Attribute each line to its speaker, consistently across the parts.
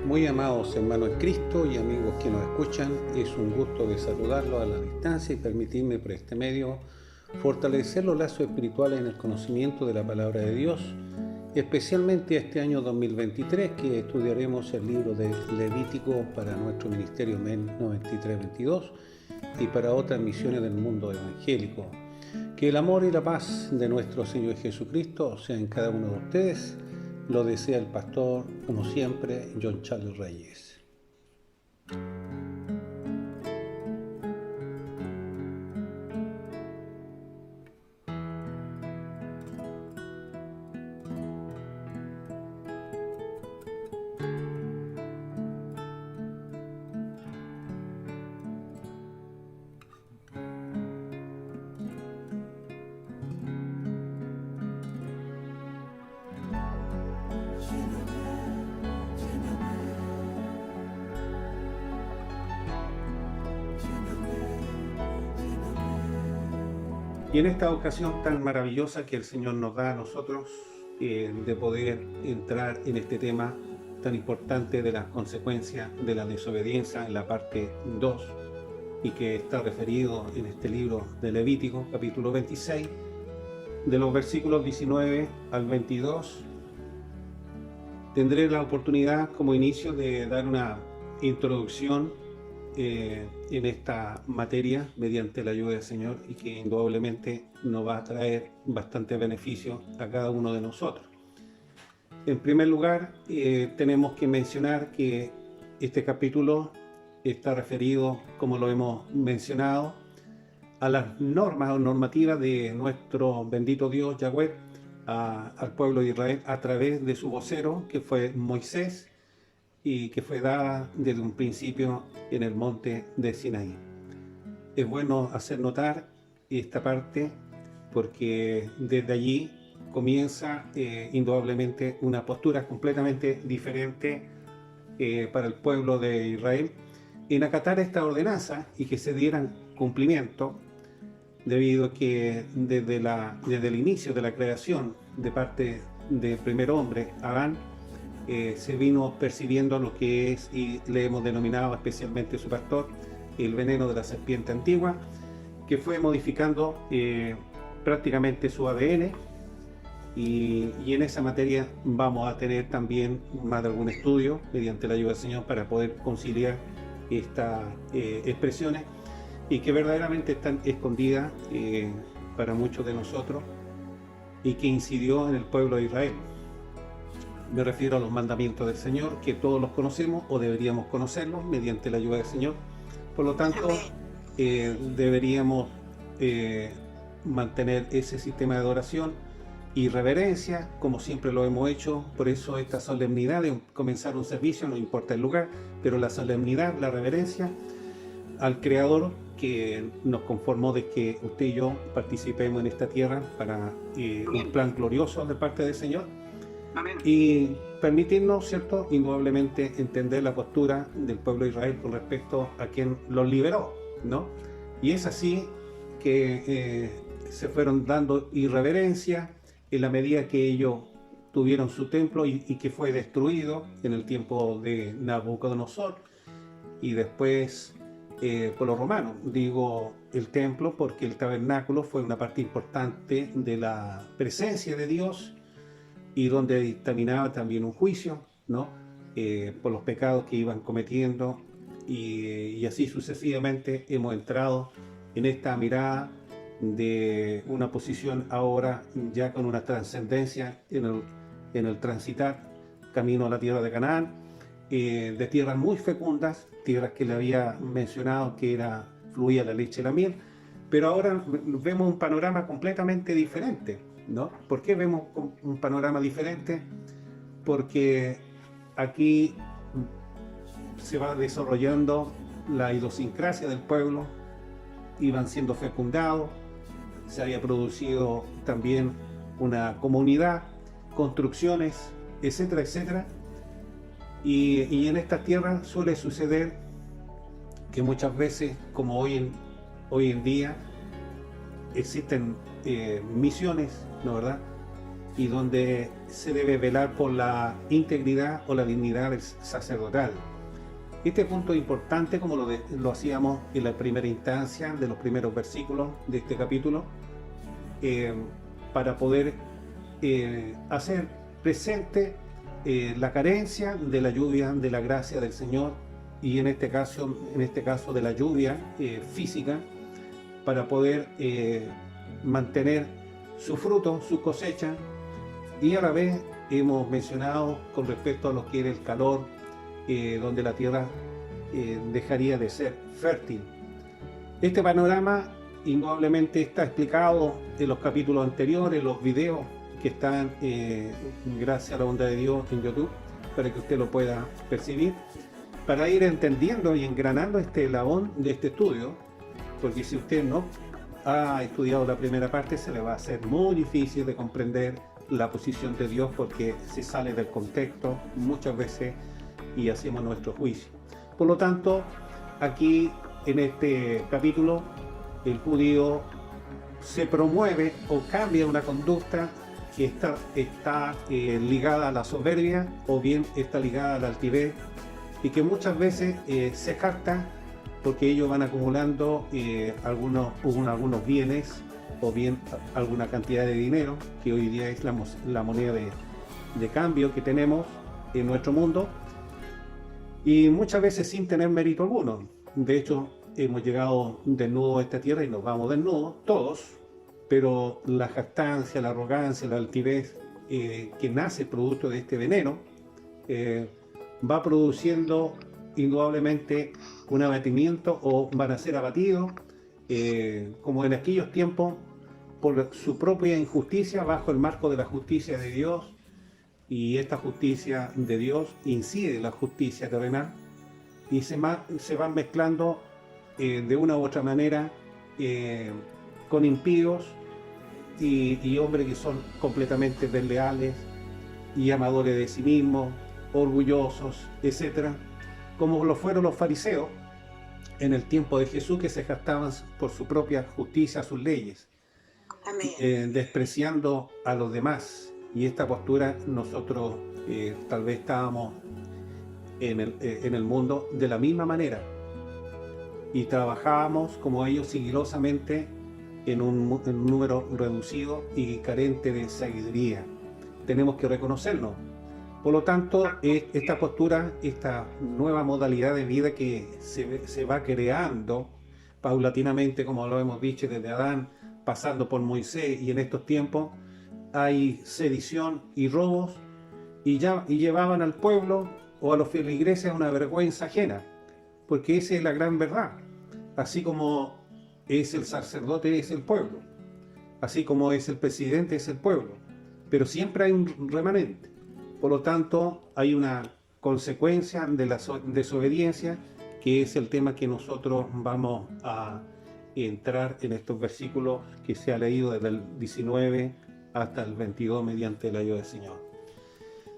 Speaker 1: Muy amados hermanos en Cristo y amigos que nos escuchan, es un gusto de saludarlos a la distancia y permitirme por este medio fortalecer los lazos espirituales en el conocimiento de la palabra de Dios, especialmente este año 2023 que estudiaremos el libro de Levítico para nuestro ministerio MEN 9322 y para otras misiones del mundo evangélico. Que el amor y la paz de nuestro Señor Jesucristo sean en cada uno de ustedes. Lo desea el pastor, como siempre, John Charles Reyes. Y en esta ocasión tan maravillosa que el Señor nos da a nosotros, de poder entrar en este tema tan importante de las consecuencias de la desobediencia en la parte 2, y que está referido en este libro de Levítico, capítulo 26, de los versículos 19 al 22, tendré la oportunidad como inicio de dar una introducción en esta materia mediante la ayuda del Señor, y que indudablemente nos va a traer bastante beneficio a cada uno de nosotros. En primer lugar, tenemos que mencionar que este capítulo está referido, como lo hemos mencionado, a las normas o normativas de nuestro bendito Dios Yahweh al pueblo de Israel a través de su vocero, que fue Moisés, y que fue dada desde un principio en el monte de Sinaí. Es bueno hacer notar esta parte porque desde allí comienza indudablemente una postura completamente diferente para el pueblo de Israel en acatar esta ordenanza y que se dieran cumplimiento, debido a que desde el inicio de la creación de parte del primer hombre, Adán, se vino percibiendo lo que es, y le hemos denominado especialmente su pastor, el veneno de la serpiente antigua, que fue modificando prácticamente su ADN, y en esa materia vamos a tener también más de algún estudio mediante la ayuda del Señor para poder conciliar estas expresiones, y que verdaderamente están escondidas para muchos de nosotros, y que incidió en el pueblo de Israel. Me refiero a los mandamientos del Señor, que todos los conocemos o deberíamos conocerlos mediante la ayuda del Señor. Por lo tanto, deberíamos mantener ese sistema de adoración y reverencia, como siempre lo hemos hecho. Por eso esta solemnidad de comenzar un servicio, no importa el lugar, pero la solemnidad, la reverencia al Creador que nos conformó de que usted y yo participemos en esta tierra para un plan glorioso de parte del Señor. Amén. Y permitirnos, ¿cierto?, indudablemente entender la postura del pueblo de Israel con respecto a quien los liberó, ¿no? Y es así que se fueron dando irreverencia en la medida que ellos tuvieron su templo y que fue destruido en el tiempo de Nabucodonosor y después por los romanos. Digo el templo porque el tabernáculo fue una parte importante de la presencia de Dios, y donde dictaminaba también un juicio, ¿no? Por los pecados que iban cometiendo, y así sucesivamente hemos entrado en esta mirada de una posición ahora ya con una trascendencia en el transitar camino a la tierra de Canaán, de tierras muy fecundas, tierras que le había mencionado que fluía la leche y la miel, pero ahora vemos un panorama completamente diferente, ¿no? ¿Por qué vemos un panorama diferente? Porque aquí se va desarrollando la idiosincrasia del pueblo, iban siendo fecundados, se había producido también una comunidad, construcciones, etcétera, etcétera. Y en estas tierras suele suceder que muchas veces, como hoy en día, existen misiones, ¿no verdad?, y donde se debe velar por la integridad o la dignidad del sacerdotal. Este punto es importante, como lo hacíamos en la primera instancia de los primeros versículos de este capítulo, para poder hacer presente la carencia de la lluvia de la gracia del Señor, y en este caso de la lluvia física, para poder mantener su fruto, su cosecha. Y a la vez hemos mencionado con respecto a lo que era el calor, donde la tierra dejaría de ser fértil. Este panorama indudablemente está explicado en los capítulos anteriores, los videos que están, gracias a la bondad de Dios, en YouTube, para que usted lo pueda percibir, para ir entendiendo y engranando este eslabón de este estudio, porque si usted no ha estudiado la primera parte, se le va a hacer muy difícil de comprender la posición de Dios, porque se sale del contexto muchas veces y hacemos nuestro juicio. Por lo tanto, aquí en este capítulo, el judío se promueve o cambia una conducta que está ligada a la soberbia, o bien está ligada a la altivez, y que muchas veces se jacta porque ellos van acumulando algunos bienes, o bien alguna cantidad de dinero, que hoy día es la moneda de cambio que tenemos en nuestro mundo, y muchas veces sin tener mérito alguno. De hecho, hemos llegado desnudos a esta tierra y nos vamos desnudos, todos, pero la jactancia, la arrogancia, la altivez que nace producto de este veneno, va produciendo indudablemente un abatimiento, o van a ser abatidos, como en aquellos tiempos, por su propia injusticia, bajo el marco de la justicia de Dios. Y esta justicia de Dios incide en la justicia terrenal, y se van mezclando de una u otra manera con impíos y hombres que son completamente desleales y amadores de sí mismos, orgullosos, etcétera, como lo fueron los fariseos en el tiempo de Jesús, que se jactaban por su propia justicia, sus leyes, despreciando a los demás. Y esta postura nosotros tal vez estábamos en el mundo de la misma manera, y trabajábamos como ellos sigilosamente en un número reducido y carente de sabiduría. Tenemos que reconocerlo. Por lo tanto, esta postura, esta nueva modalidad de vida que se va creando paulatinamente, como lo hemos dicho, desde Adán, pasando por Moisés, y en estos tiempos hay sedición y robos, y llevaban al pueblo o a los feligreses a una vergüenza ajena, porque esa es la gran verdad. Así como es el sacerdote, es el pueblo, así como es el presidente, es el pueblo, pero siempre hay un remanente. Por lo tanto, hay una consecuencia de la desobediencia, que es el tema que nosotros vamos a entrar en estos versículos que se ha leído desde el 19 hasta el 22 mediante la ayuda del Señor.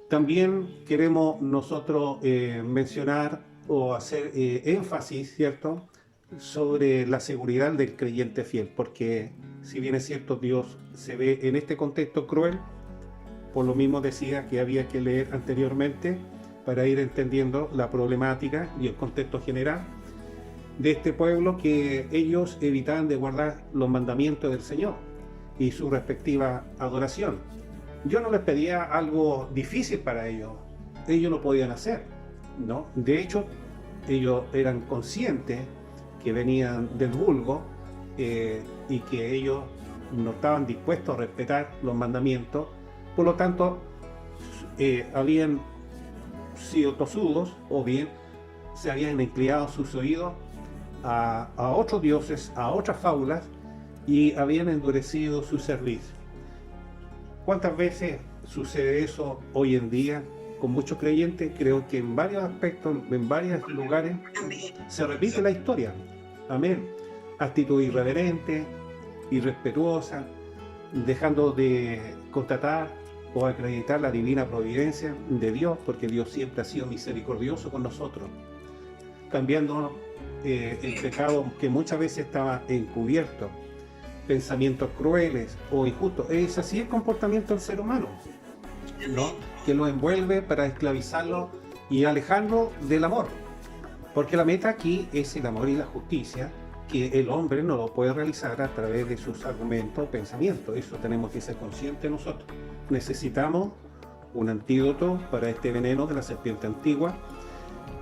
Speaker 1: También queremos nosotros mencionar o hacer énfasis, ¿cierto?, sobre la seguridad del creyente fiel, porque si bien es cierto, Dios se ve en este contexto cruel. Por lo mismo decía que había que leer anteriormente para ir entendiendo la problemática y el contexto general de este pueblo, que ellos evitaban de guardar los mandamientos del Señor y su respectiva adoración. Yo no les pedía algo difícil para ellos lo podían hacer, ¿no? De hecho, ellos eran conscientes que venían del vulgo, y que ellos no estaban dispuestos a respetar los mandamientos. Por lo tanto, habían sido tosudos, o bien se habían inclinado sus oídos a otros dioses, a otras fábulas, y habían endurecido su servicio. ¿Cuántas veces sucede eso hoy en día con muchos creyentes? Creo que en varios aspectos, en varios lugares, se repite la historia. Amén. Actitud irreverente, irrespetuosa, dejando de constatar o acreditar la divina providencia de Dios, porque Dios siempre ha sido misericordioso con nosotros, cambiando el pecado que muchas veces estaba encubierto. pensamientos crueles o injustos. Es así el comportamiento del ser humano, ¿no? Que lo envuelve para esclavizarlo y alejarlo del amor. Porque la meta aquí es el amor y la justicia, que el hombre no lo puede realizar a través de sus argumentos o pensamientos. Eso tenemos que ser conscientes nosotros. Necesitamos un antídoto para este veneno de la serpiente antigua,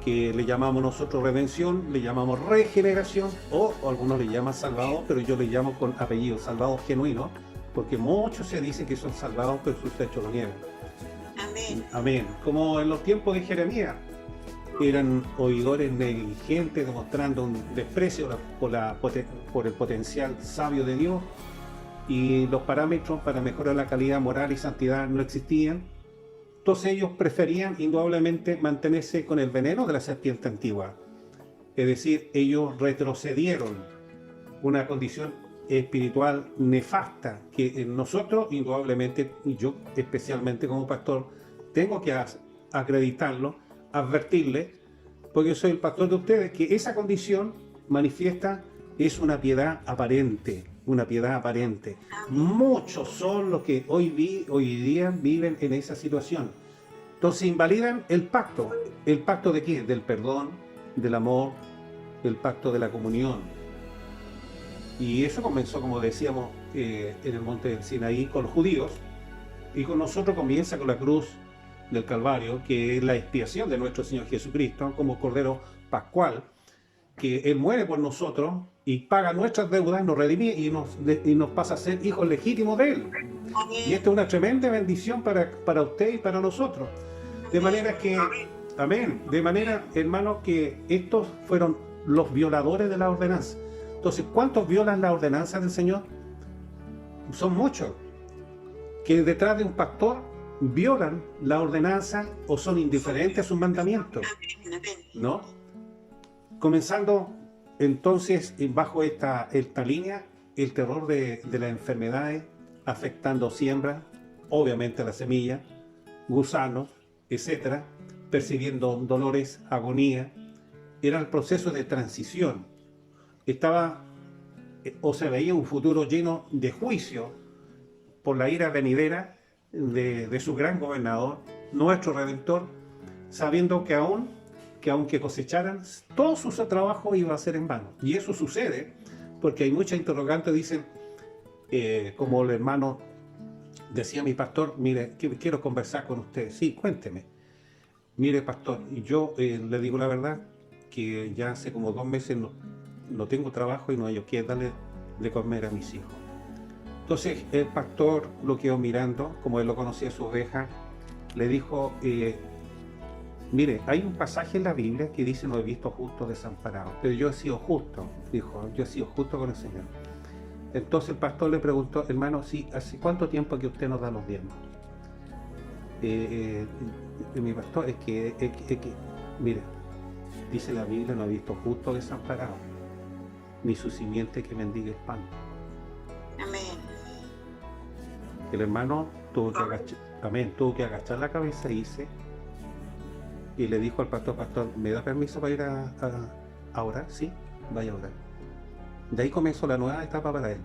Speaker 1: que le llamamos nosotros redención, le llamamos regeneración, o algunos le llaman salvados, pero yo le llamo con apellido salvados genuinos, porque muchos se dicen que son salvados, pero sus hechos lo niegan.
Speaker 2: Amén.
Speaker 1: Amén. Como en los tiempos de Jeremías, eran oidores negligentes, demostrando un desprecio por el potencial sabio de Dios, y los parámetros para mejorar la calidad moral y santidad no existían. Entonces ellos preferían indudablemente mantenerse con el veneno de la serpiente antigua. Es decir, ellos retrocedieron una condición espiritual nefasta que nosotros indudablemente, y yo especialmente como pastor, tengo que acreditarlo, advertirle, porque yo soy el pastor de ustedes, que esa condición manifiesta es una piedad aparente, una piedad aparente. Muchos son los que hoy día viven en esa situación. Entonces invalidan el pacto. ¿El pacto de qué? Del perdón, del amor, el pacto de la comunión. Y eso comenzó, como decíamos, en el monte del Sinaí con los judíos, y con nosotros comienza con la cruz del Calvario, que es la expiación de nuestro Señor Jesucristo como Cordero Pascual, que Él muere por nosotros y paga nuestras deudas, nos redime y nos pasa a ser hijos legítimos de Él. Y esto es una tremenda bendición para usted y para nosotros. De manera que, amén, de manera, hermano, que estos fueron los violadores de la ordenanza. Entonces, ¿cuántos violan la ordenanza del Señor? Son muchos. Que detrás de un pastor violan la ordenanza o son indiferentes a sus mandamientos, ¿no? Comenzando entonces bajo esta línea, el terror de las enfermedades afectando siembra, obviamente la semilla, gusanos, etcétera, percibiendo dolores, agonía. Era el proceso de transición. Estaba o se veía un futuro lleno de juicio por la ira venidera de su gran gobernador, nuestro Redentor, sabiendo que aunque cosecharan, todo su trabajo iba a ser en vano. Y eso sucede porque hay muchas interrogantes, dicen, como el hermano decía mi pastor, mire, quiero conversar con usted. Sí, cuénteme. Mire, pastor, yo le digo la verdad, que ya hace como 2 meses no tengo trabajo y no hay que darle de comer a mis hijos. Entonces el pastor lo quedó mirando, como él lo conocía a su oveja, le dijo, mire, hay un pasaje en la Biblia que dice, no he visto justo desamparado, pero yo he sido justo, dijo, yo he sido justo con el Señor. Entonces el pastor le preguntó, hermano, ¿sí, hace cuánto tiempo que usted nos da los diezmos? Mi pastor, es que, mire, dice la Biblia, no he visto justo desamparado, ni su simiente que mendigue el pan.
Speaker 2: Amén.
Speaker 1: El hermano tuvo que agachar la cabeza y le dijo al pastor, ¿me da permiso para ir a orar? Sí, vaya a orar. De ahí comenzó la nueva etapa para él.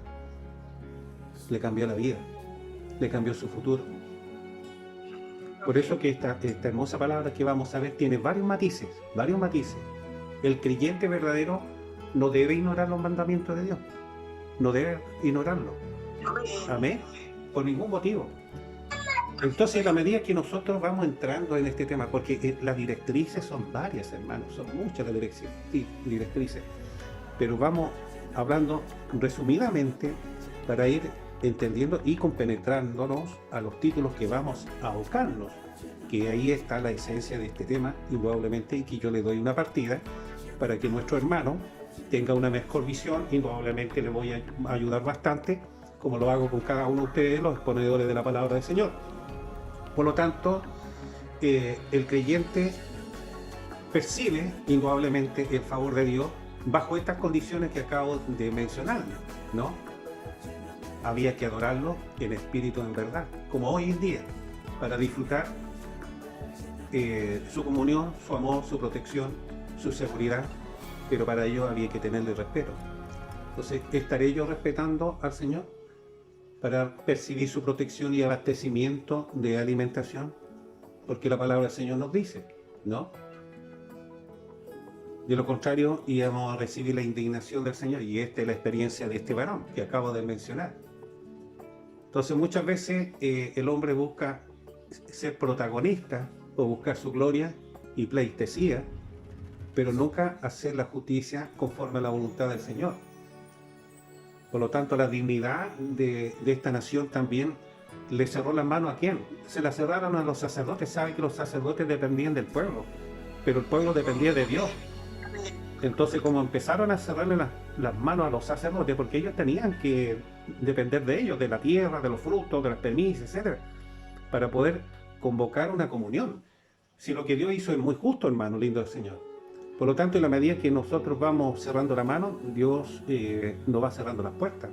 Speaker 1: Le cambió la vida, le cambió su futuro. Por eso que esta hermosa palabra que vamos a ver tiene varios matices. El creyente verdadero no debe ignorar los mandamientos de Dios, no debe ignorarlos. Amén. Por ningún motivo. Entonces, a la medida que nosotros vamos entrando en este tema, porque las directrices son varias, hermanos, son muchas las directrices, pero vamos hablando resumidamente para ir entendiendo y compenetrándonos a los títulos que vamos a abocarnos, que ahí está la esencia de este tema, indudablemente, y que yo le doy una partida para que nuestro hermano tenga una mejor visión. Indudablemente le voy a ayudar bastante, como lo hago con cada uno de ustedes, los exponedores de la palabra del Señor. Por lo tanto, el creyente percibe indudablemente el favor de Dios bajo estas condiciones que acabo de mencionar, ¿no? Había que adorarlo en espíritu, en verdad, como hoy en día, para disfrutar su comunión, su amor, su protección, su seguridad, pero para ello había que tenerle respeto. Entonces, ¿estaré yo respetando al Señor para percibir su protección y abastecimiento de alimentación? Porque la palabra del Señor nos dice, ¿no? De lo contrario, íbamos a recibir la indignación del Señor, y esta es la experiencia de este varón que acabo de mencionar. Entonces, muchas veces el hombre busca ser protagonista o buscar su gloria y pleitesía, pero nunca hacer la justicia conforme a la voluntad del Señor. Por lo tanto, la dignidad de esta nación también le cerró las manos ¿a quién? Se la cerraron a los sacerdotes. Saben que los sacerdotes dependían del pueblo, pero el pueblo dependía de Dios. Entonces, como empezaron a cerrarle las manos a los sacerdotes, porque ellos tenían que depender de ellos, de la tierra, de los frutos, de las permisas, etc., para poder convocar una comunión. Si lo que Dios hizo es muy justo, hermano lindo del Señor. Por lo tanto, en la medida que nosotros vamos cerrando la mano, Dios nos va cerrando las puertas.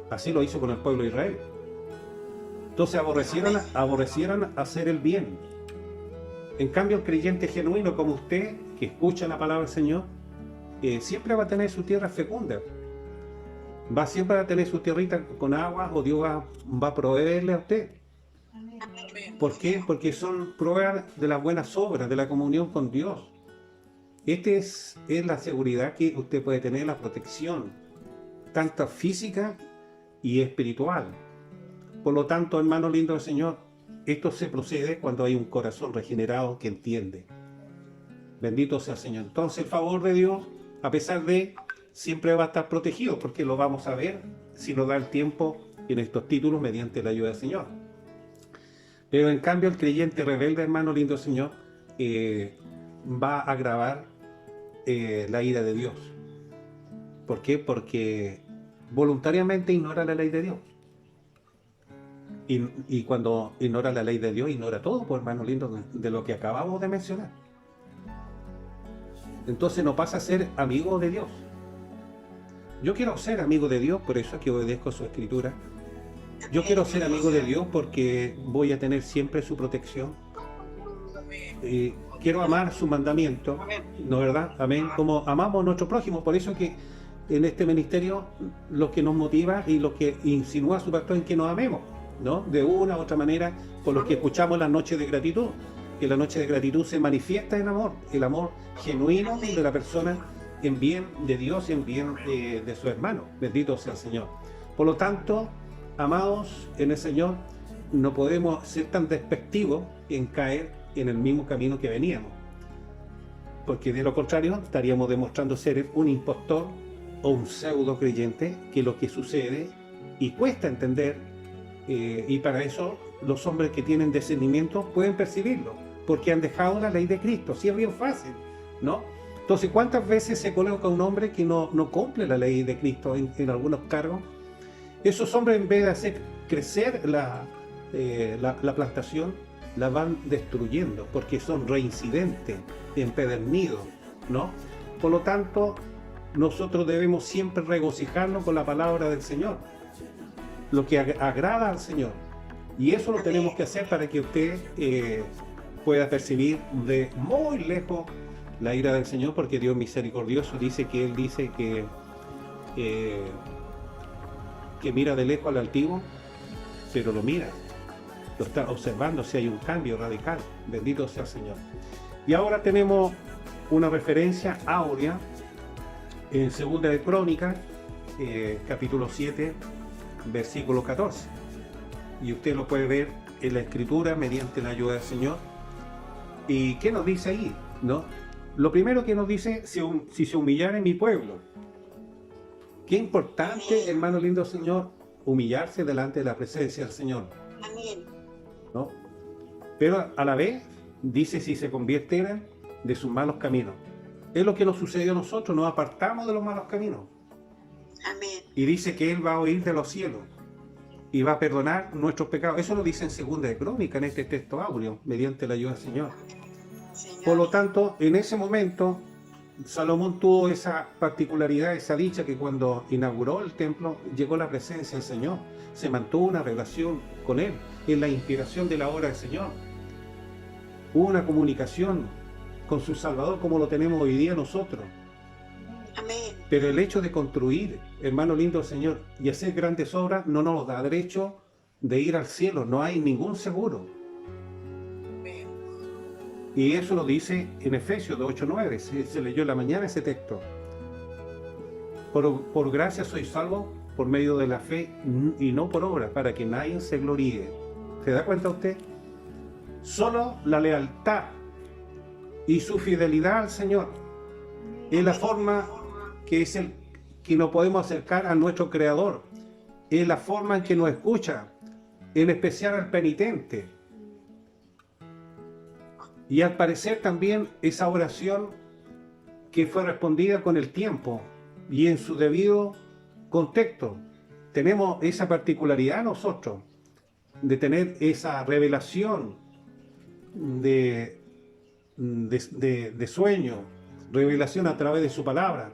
Speaker 1: Así lo hizo con el pueblo de Israel. Entonces aborrecieron hacer el bien. En cambio, el creyente genuino como usted, que escucha la palabra del Señor, siempre va a tener su tierra fecunda. Siempre va a tener su tierrita con agua, o Dios va a proveerle a usted. ¿Por qué? Porque son pruebas de las buenas obras, de la comunión con Dios. Esta es la seguridad que usted puede tener, la protección, tanto física y espiritual. Por lo tanto, hermano lindo del Señor, esto se procede cuando hay un corazón regenerado que entiende. Bendito sea el Señor. Entonces, el favor de Dios, a pesar de, siempre va a estar protegido, porque lo vamos a ver si nos da el tiempo en estos títulos mediante la ayuda del Señor. Pero en cambio, el creyente rebelde, hermano lindo del Señor, va a agravar la ira de Dios. ¿Por qué? Porque voluntariamente ignora la ley de Dios. Y cuando ignora la ley de Dios, ignora todo, pues, hermano lindo, de lo que acabamos de mencionar. Entonces no pasa a ser amigo de Dios. Yo quiero ser amigo de Dios, por eso es que obedezco su escritura. Yo quiero ser amigo de Dios porque voy a tener siempre su protección. Quiero amar su mandamiento, ¿no es verdad? Amén. Como amamos a nuestro prójimo. Por eso que en este ministerio lo que nos motiva y lo que insinúa su pastor es que nos amemos, ¿no? De una u otra manera, por lo que escuchamos las noches de gratitud. Que la noche de gratitud se manifiesta en amor, el amor genuino de la persona en bien de Dios, en bien de su hermano. Bendito sea el Señor. Por lo tanto, amados en el Señor, no podemos ser tan despectivos en caer en el mismo camino que veníamos, porque de lo contrario estaríamos demostrando ser un impostor o un pseudo creyente, que lo que sucede y cuesta entender, y para eso los hombres que tienen discernimiento pueden percibirlo, porque han dejado la ley de Cristo. Sí, es bien fácil, ¿no? Entonces, ¿cuántas veces se coloca un hombre que no cumple la ley de Cristo en algunos cargos? Esos hombres, en vez de hacer crecer la plantación, la van destruyendo, porque son reincidentes, empedernidos, ¿no? Por lo tanto, nosotros debemos siempre regocijarnos con la palabra del Señor, lo que agrada al Señor. Y eso lo tenemos que hacer para que usted pueda percibir de muy lejos la ira del Señor, porque Dios misericordioso dice que Él dice que mira de lejos al altivo, pero lo mira, lo está observando si hay un cambio radical. Bendito sea el Señor. Y ahora tenemos una referencia áurea en Segunda de Crónicas, capítulo 7, versículo 14. Y usted lo puede ver en la escritura mediante la ayuda del Señor. ¿Y qué nos dice ahí? ¿No? Lo primero que nos dice, si se humillara en mi pueblo. Qué importante, hermano lindo Señor, humillarse delante de la presencia del Señor.
Speaker 2: Amén.
Speaker 1: ¿No? Pero a la vez dice, si se convirtieran de sus malos caminos. Es lo que nos sucedió a nosotros, nos apartamos de los malos caminos.
Speaker 2: Amén.
Speaker 1: Y dice que Él va a oír de los cielos y va a perdonar nuestros pecados. Eso lo dice en Segunda de Crónicas, en este texto áureo, mediante la ayuda del Señor.
Speaker 2: Señor.
Speaker 1: Por lo tanto, en ese momento, Salomón tuvo esa particularidad, esa dicha, que cuando inauguró el templo, llegó la presencia del Señor. Se mantuvo una relación con Él, en la inspiración de la obra del Señor. Hubo una comunicación con su Salvador como lo tenemos hoy día nosotros.
Speaker 2: Amén.
Speaker 1: Pero el hecho de construir, hermano lindo del Señor, y hacer grandes obras no nos da derecho de ir al cielo. No hay ningún seguro.
Speaker 2: Amén.
Speaker 1: Y eso lo dice en Efesios 8:9. Se leyó en la mañana ese texto. Por gracia sois salvos por medio de la fe y no por obra, para que nadie se gloríe. ¿Se da cuenta usted? Solo la lealtad y su fidelidad al Señor es la forma que nos podemos acercar a nuestro Creador. Es la forma en que nos escucha, en especial al penitente. Y al parecer también esa oración que fue respondida con el tiempo y en su debido contexto. Tenemos esa particularidad nosotros de tener esa revelación de sueño, revelación a través de su palabra,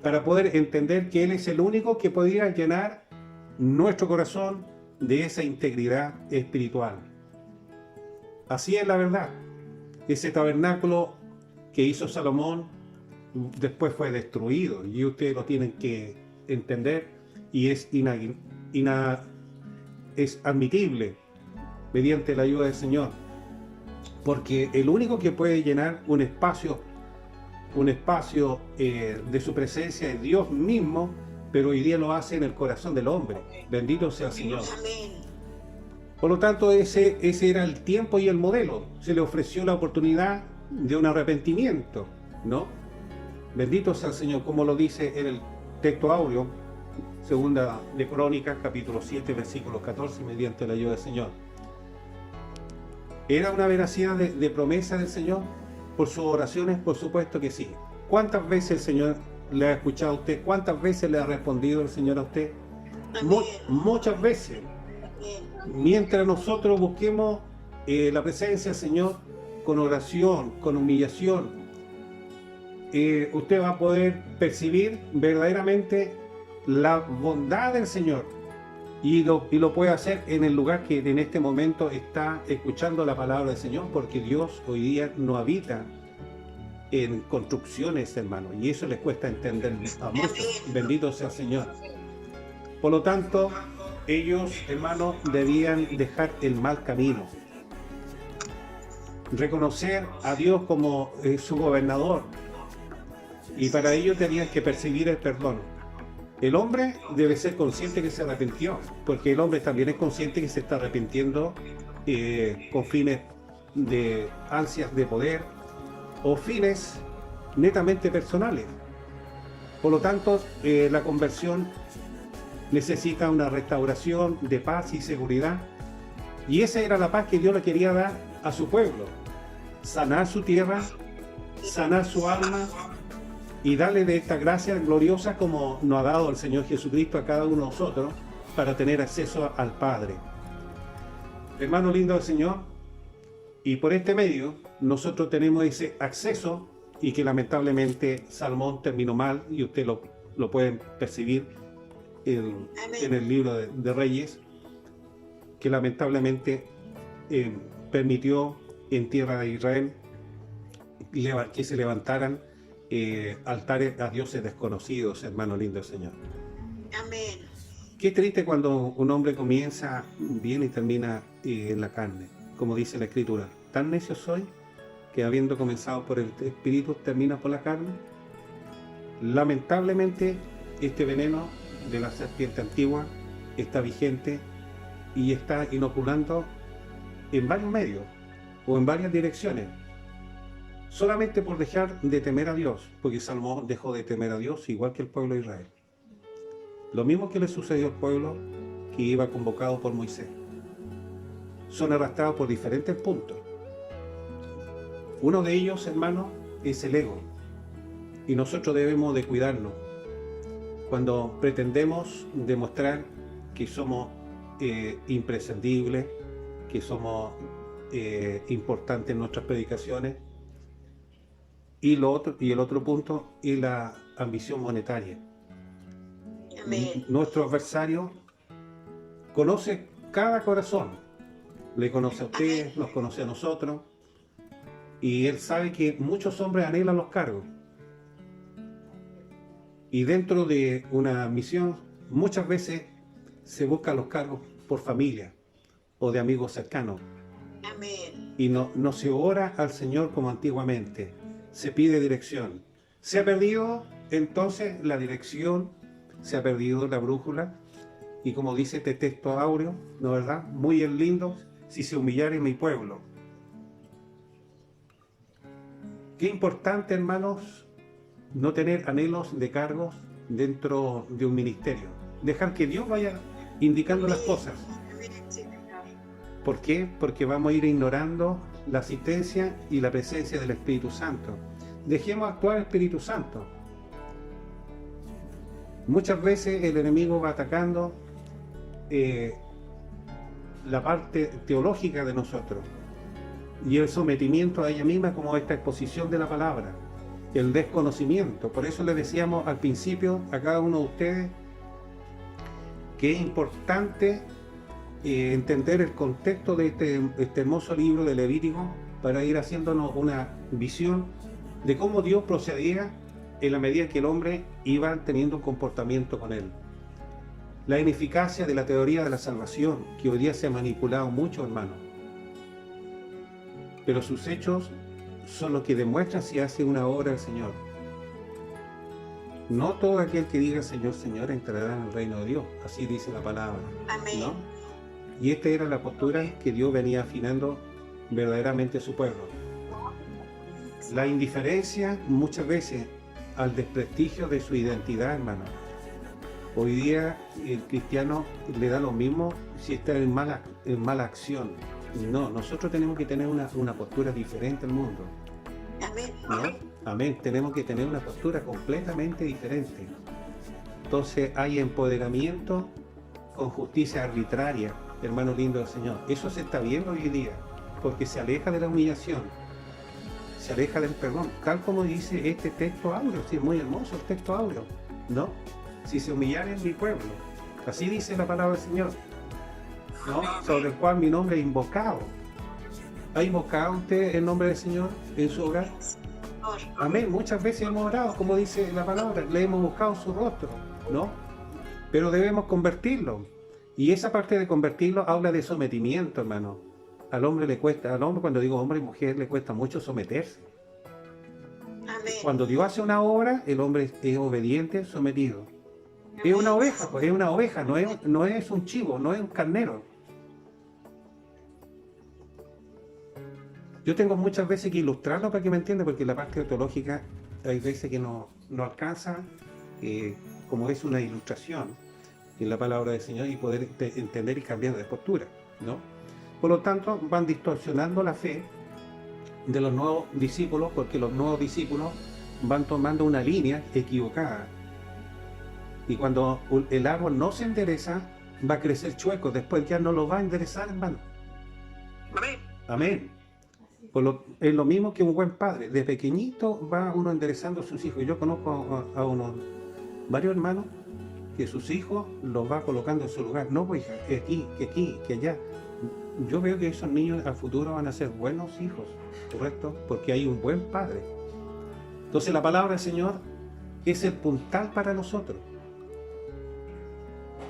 Speaker 1: para poder entender que Él es el único que podría llenar nuestro corazón de esa integridad espiritual. Así es la verdad. Ese tabernáculo que hizo Salomón después fue destruido, y ustedes lo tienen que entender, y es admitible mediante la ayuda del Señor, porque el único que puede llenar un espacio de su presencia es Dios mismo, pero hoy día lo hace en el corazón del hombre. Bendito sea el Señor.
Speaker 2: Amén.
Speaker 1: Por lo tanto, ese era el tiempo y el modelo. Se le ofreció la oportunidad de un arrepentimiento, ¿no? Bendito sea el Señor, como lo dice en el texto áureo, segunda de Crónicas, capítulo 7, versículo 14, mediante la ayuda del Señor. ¿Era una veracidad de promesa del Señor? Por sus oraciones, por supuesto que sí. ¿Cuántas veces el Señor le ha escuchado a usted? ¿Cuántas veces le ha respondido el Señor a usted? Muchas veces.
Speaker 2: Amén.
Speaker 1: Mientras nosotros busquemos la presencia del Señor con oración, con humillación, usted va a poder percibir verdaderamente la bondad del Señor, y lo puede hacer en el lugar que en este momento está escuchando la palabra del Señor, porque Dios hoy día no habita en construcciones, hermano, y eso les cuesta entender a muchos. Bendito sea el Señor. Por lo tanto, ellos, hermanos, debían dejar el mal camino, reconocer a Dios como su gobernador, y para ello tenían que percibir el perdón. El hombre debe ser consciente que se arrepintió, porque el hombre también es consciente que se está arrepintiendo con fines de ansias de poder o fines netamente personales. Por lo tanto, la conversión necesita una restauración de paz y seguridad, y esa era la paz que Dios le quería dar a su pueblo: sanar su tierra, sanar su alma, y darle de esta gracia gloriosa como nos ha dado el Señor Jesucristo a cada uno de nosotros, para tener acceso al Padre. Hermano lindo del Señor, y por este medio nosotros tenemos ese acceso, y que lamentablemente Salomón terminó mal, y usted lo pueden percibir en el libro de Reyes, que lamentablemente permitió en tierra de Israel que se levantaran altares a dioses desconocidos, hermano lindo del Señor.
Speaker 2: Amén.
Speaker 1: Qué triste cuando un hombre comienza bien y termina en la carne, como dice la Escritura. Tan necio soy que, habiendo comenzado por el Espíritu, termina por la carne. Lamentablemente, este veneno de la serpiente antigua está vigente y está inoculando en varios medios o en varias direcciones, solamente por dejar de temer a Dios, porque Salomón dejó de temer a Dios igual que el pueblo de Israel. Lo mismo que le sucedió al pueblo que iba convocado por Moisés. Son arrastrados por diferentes puntos. Uno de ellos, hermano, es el ego, y nosotros debemos de cuidarnos cuando pretendemos demostrar que somos imprescindibles, que somos importantes en nuestras predicaciones. Y el otro punto es la ambición monetaria.
Speaker 2: Amén.
Speaker 1: Nuestro adversario conoce cada corazón, le conoce a usted, nos conoce a nosotros, y él sabe que muchos hombres anhelan los cargos. Y dentro de una misión, muchas veces se buscan los cargos por familia o de amigos cercanos.
Speaker 2: Amén.
Speaker 1: Y no se ora al Señor como antiguamente. Se pide dirección. Se ha perdido entonces la dirección, se ha perdido la brújula. Y como dice este texto áureo, ¿no es verdad? Muy lindo, si se humillare mi pueblo. Qué importante, hermanos, no tener anhelos de cargos dentro de un ministerio. Dejar que Dios vaya indicando las cosas.
Speaker 2: Amén, Señor.
Speaker 1: ¿Por qué? Porque vamos a ir ignorando la asistencia y la presencia del Espíritu Santo. Dejemos actuar al Espíritu Santo. Muchas veces el enemigo va atacando la parte teológica de nosotros y el sometimiento a ella misma, como esta exposición de la palabra, el desconocimiento. Por eso le decíamos al principio a cada uno de ustedes que es importante entender el contexto de este hermoso libro de Levítico para ir haciéndonos una visión de cómo Dios procedía en la medida que el hombre iba teniendo un comportamiento con él. La ineficacia de la teoría de la salvación, que hoy día se ha manipulado mucho, hermano. Pero sus hechos son lo que demuestran si hace una obra el Señor. No todo aquel que diga Señor, Señor entrará en el reino de Dios. Así dice la palabra,
Speaker 2: Amén.
Speaker 1: ¿no? Y esta era la postura que Dios venía afinando verdaderamente a su pueblo. La indiferencia muchas veces al desprestigio de su identidad, hermano. Hoy día el cristiano le da lo mismo si está en mala acción. No, nosotros tenemos que tener una postura diferente al mundo,
Speaker 2: Amén.
Speaker 1: ¿no? Amén, tenemos que tener una postura completamente diferente. Entonces hay empoderamiento con justicia arbitraria, hermano lindo del Señor. Eso se está viendo hoy día, porque se aleja de la humillación, se aleja del perdón, tal como dice este texto áureo. Sí, es muy hermoso el texto áureo, ¿no? Si se humillare en mi pueblo, así dice la palabra del Señor, ¿no? Sobre el cual mi nombre es invocado. ¿Ha invocado usted el nombre del Señor en su hogar? Amén. Muchas veces hemos orado, como dice la palabra, le hemos buscado su rostro, ¿no? Pero debemos convertirlo. Y esa parte de convertirlo habla de sometimiento, hermano. Al hombre le cuesta, al hombre, cuando digo hombre y mujer, le cuesta mucho someterse.
Speaker 2: Amén.
Speaker 1: Cuando Dios hace una obra, el hombre es obediente, sometido. Es una oveja, pues es una oveja, no es un chivo, no es un carnero. Yo tengo muchas veces que ilustrarlo para que me entienda, porque la parte teológica hay veces que no alcanza, como es una ilustración en la palabra del Señor, y poder entender y cambiar de postura, ¿no? Por lo tanto, van distorsionando la fe de los nuevos discípulos, porque los nuevos discípulos van tomando una línea equivocada. Y cuando el árbol no se endereza, va a crecer chueco, después ya no lo va a enderezar, hermano.
Speaker 2: Amén.
Speaker 1: Amén. Es lo mismo que un buen padre. De pequeñito va uno enderezando a sus hijos. Yo conozco a varios hermanos que sus hijos los va colocando en su lugar. No, pues que aquí, que allá. Yo veo que esos niños al futuro van a ser buenos hijos, ¿correcto? Porque hay un buen padre. Entonces la palabra del Señor es el puntal para nosotros.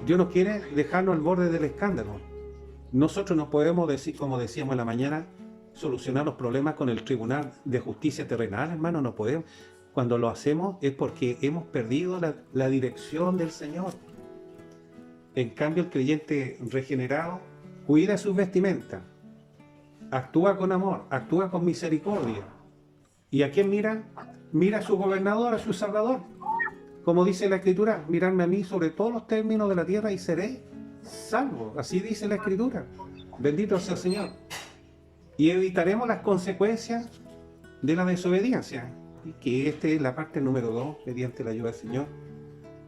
Speaker 1: Dios no quiere dejarnos al borde del escándalo. Nosotros no podemos decir, como decíamos en la mañana, solucionar los problemas con el tribunal de justicia terrenal, hermano, no podemos. Cuando lo hacemos es porque hemos perdido la dirección del Señor. En cambio, el creyente regenerado cuida sus vestimentas, actúa con amor, actúa con misericordia. ¿Y a quién mira? Mira a su gobernador, a su salvador. Como dice la Escritura, miradme a mí sobre todos los términos de la tierra y seré salvo. Así dice la Escritura. Bendito sea el Señor. Y evitaremos las consecuencias de la desobediencia, que esta es la parte número 2, mediante la ayuda del Señor,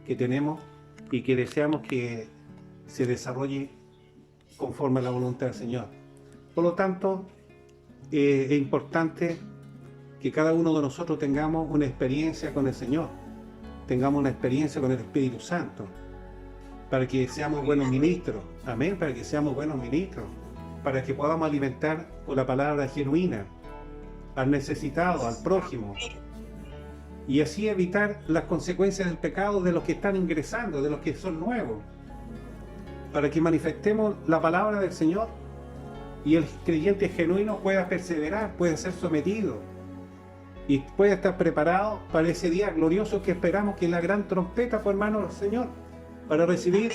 Speaker 1: que tenemos y que deseamos que se desarrolle conforme a la voluntad del Señor. Por lo tanto, es importante que cada uno de nosotros tengamos una experiencia con el Señor, tengamos una experiencia con el Espíritu Santo, para que seamos buenos ministros. Amén, para que seamos buenos ministros, para que podamos alimentar con la palabra genuina al necesitado, al prójimo. y así evitar las consecuencias del pecado de los que están ingresando, de los que son nuevos, para que manifestemos la palabra del Señor y el creyente genuino pueda perseverar, pueda ser sometido y pueda estar preparado para ese día glorioso que esperamos, que es la gran trompeta, por hermano del Señor, para recibir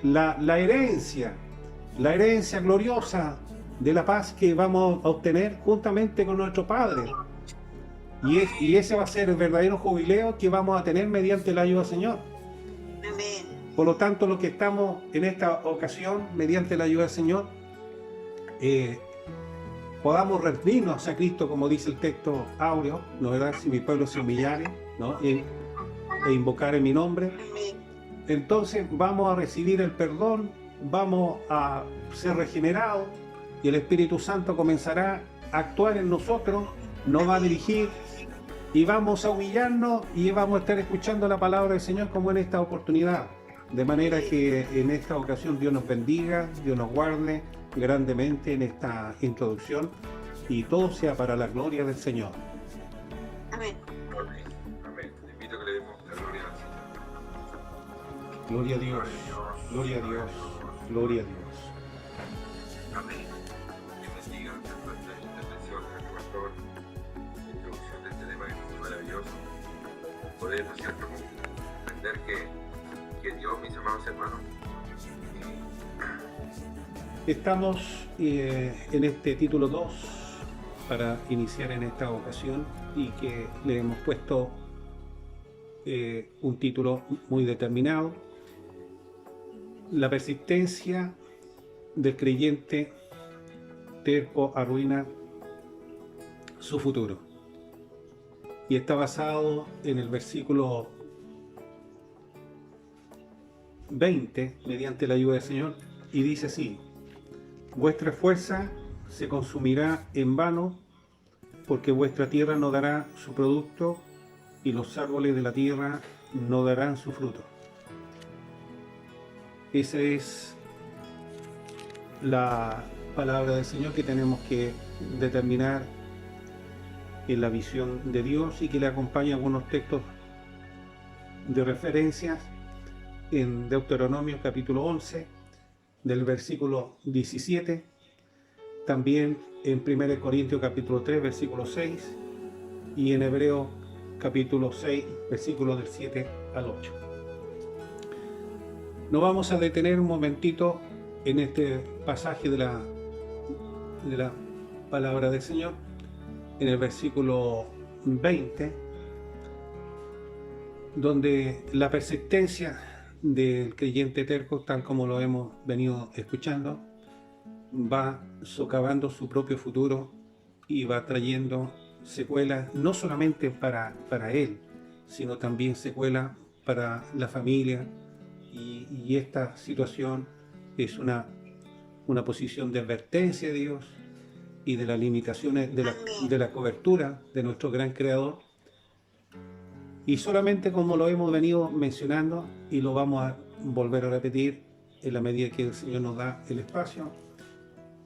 Speaker 1: la herencia gloriosa de la paz que vamos a obtener juntamente con nuestro Padre. Y ese va a ser el verdadero jubileo que vamos a tener mediante la ayuda del Señor.
Speaker 2: Amén.
Speaker 1: Por lo tanto, los que estamos en esta ocasión, mediante la ayuda del Señor, podamos rendirnos a Cristo, como dice el texto áureo, ¿no verdad? Si mi pueblo se humillare, ¿no? e invocar en mi nombre,
Speaker 2: Amén.
Speaker 1: entonces vamos a recibir el perdón, vamos a ser regenerados y el Espíritu Santo comenzará a actuar en nosotros, nos va a dirigir y vamos a humillarnos y vamos a estar escuchando la palabra del Señor como en esta oportunidad. De manera que en esta ocasión Dios nos bendiga, Dios nos guarde grandemente en esta introducción y todo sea para la gloria del Señor.
Speaker 2: Amén.
Speaker 3: Amén. Te invito a que le demos la gloria al Señor.
Speaker 1: Gloria a Dios, gloria a Dios, gloria a Dios.
Speaker 3: Amén. Dios bendiga nuestra intervención, nuestro pastor, la introducción de este tema que es maravilloso. Poder, ¿no es cierto?, entender que Dios, mis amados hermanos,
Speaker 1: Estamos en este título 2 para iniciar en esta ocasión y que le hemos puesto un título muy determinado: la persistencia del creyente terco arruina su futuro. Y está basado en el versículo 20, mediante la ayuda del Señor, y dice así: vuestra fuerza se consumirá en vano, porque vuestra tierra no dará su producto y los árboles de la tierra no darán su fruto. Esa es la palabra del Señor que tenemos que determinar en la visión de Dios y que le acompaña algunos textos de referencias en Deuteronomio capítulo 11, del versículo 17, también en 1 Corintios capítulo 3, versículo 6, y en Hebreo capítulo 6, versículos del 7 al 8. Nos vamos a detener un momentito en este pasaje de la palabra del Señor, en el versículo 20, donde la persistencia del creyente terco, tal como lo hemos venido escuchando, va socavando su propio futuro y va trayendo secuelas no solamente para él, sino también secuelas para la familia, y esta situación es una posición de advertencia de Dios y de las limitaciones de la cobertura de nuestro gran Creador. Y solamente, como lo hemos venido mencionando y lo vamos a volver a repetir en la medida que el Señor nos da el espacio,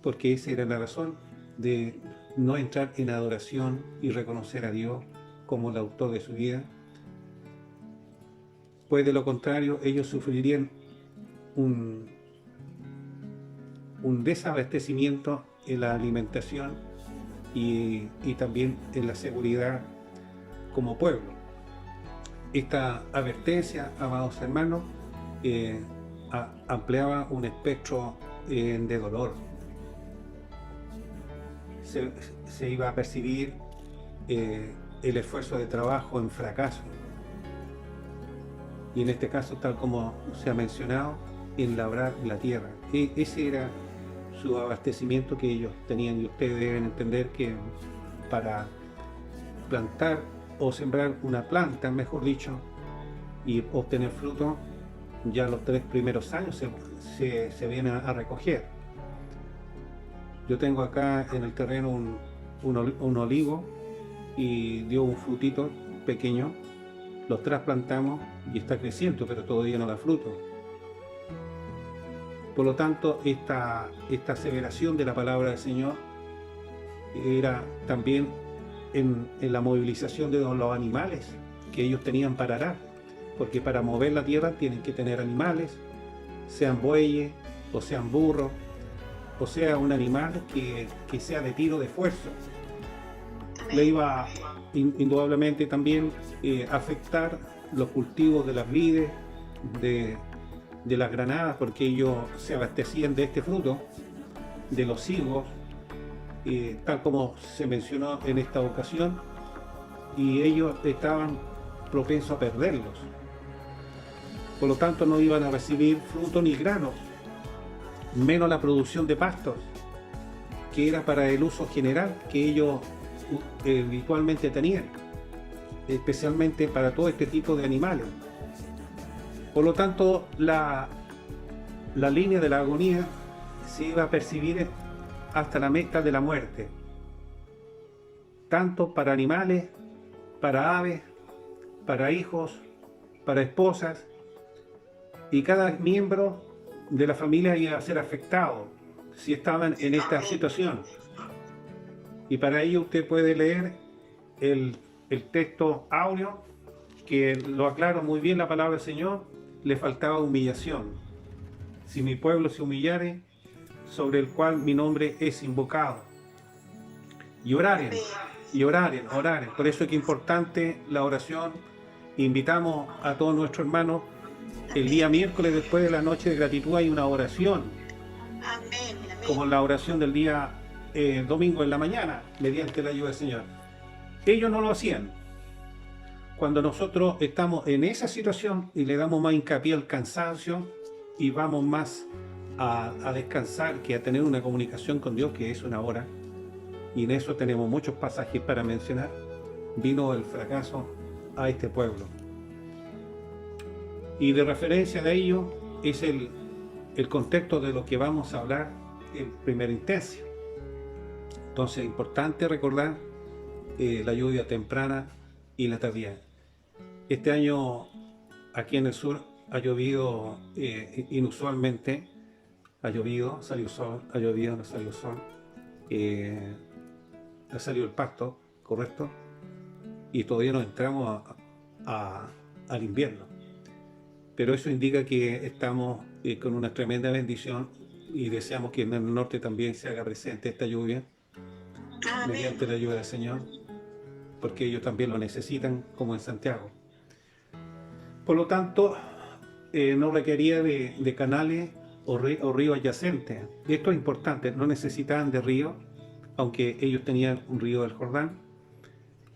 Speaker 1: porque esa era la razón de no entrar en adoración y reconocer a Dios como el autor de su vida, pues de lo contrario ellos sufrirían un desabastecimiento en la alimentación y también en la seguridad como pueblo. Esta advertencia, amados hermanos, ampliaba un espectro de dolor. Se iba a percibir el esfuerzo de trabajo en fracaso. Y en este caso, tal como se ha mencionado, en labrar la tierra. Ese era su abastecimiento que ellos tenían, y ustedes deben entender que para plantar o sembrar una planta, mejor dicho, y obtener fruto, ya los 3 primeros años se viene a recoger. Yo tengo acá en el terreno un olivo y dio un frutito pequeño, los trasplantamos y está creciendo, pero todavía no da fruto. Por lo tanto, esta aseveración de la palabra del Señor era también en la movilización de los animales que ellos tenían para arar, porque para mover la tierra tienen que tener animales, sean bueyes o sean burros, o sea un animal que sea de tiro de esfuerzo. Le iba indudablemente también afectar los cultivos de las vides, de las granadas, porque ellos se abastecían de este fruto, de los higos, tal como se mencionó en esta ocasión, y ellos estaban propensos a perderlos. Por lo tanto, no iban a recibir fruto ni granos, menos la producción de pastos, que era para el uso general que ellos habitualmente tenían, especialmente para todo este tipo de animales. Por lo tanto, la línea de la agonía se iba a percibir hasta la meta de la muerte, tanto para animales, para aves, para hijos, para esposas, y cada miembro de la familia iba a ser afectado si estaban en esta situación. Y para ello usted puede leer el texto áureo, que lo aclara muy bien la palabra del Señor. Le faltaba humillación. Si mi pueblo se humillare, sobre el cual mi nombre es invocado. Y oraren, oraren. Por eso es que es importante la oración. Invitamos a todos nuestros hermanos. El día miércoles, después de la noche de gratitud, hay una oración.
Speaker 2: Amén.
Speaker 1: Como la oración del día domingo en la mañana, mediante la ayuda del Señor. Ellos no lo hacían. Cuando nosotros estamos en esa situación y le damos más hincapié al cansancio y vamos más a descansar que a tener una comunicación con Dios, que es una hora, y en eso tenemos muchos pasajes para mencionar, vino el fracaso a este pueblo. Y de referencia de ello es el contexto de lo que vamos a hablar en primera instancia. Entonces es importante recordar la lluvia temprana y la tardía. Este año aquí en el sur ha llovido inusualmente. Ha llovido, salió sol, ha llovido, no salió sol. Ha salido el pasto, correcto. Y todavía no entramos al invierno. Pero eso indica que estamos con una tremenda bendición y deseamos que en el norte también se haga presente esta lluvia, mediante la ayuda del Señor, porque ellos también lo necesitan, como en Santiago. Por lo tanto, no requería de canales o ríos adyacentes. Esto es importante, no necesitaban de río, aunque ellos tenían un río del Jordán,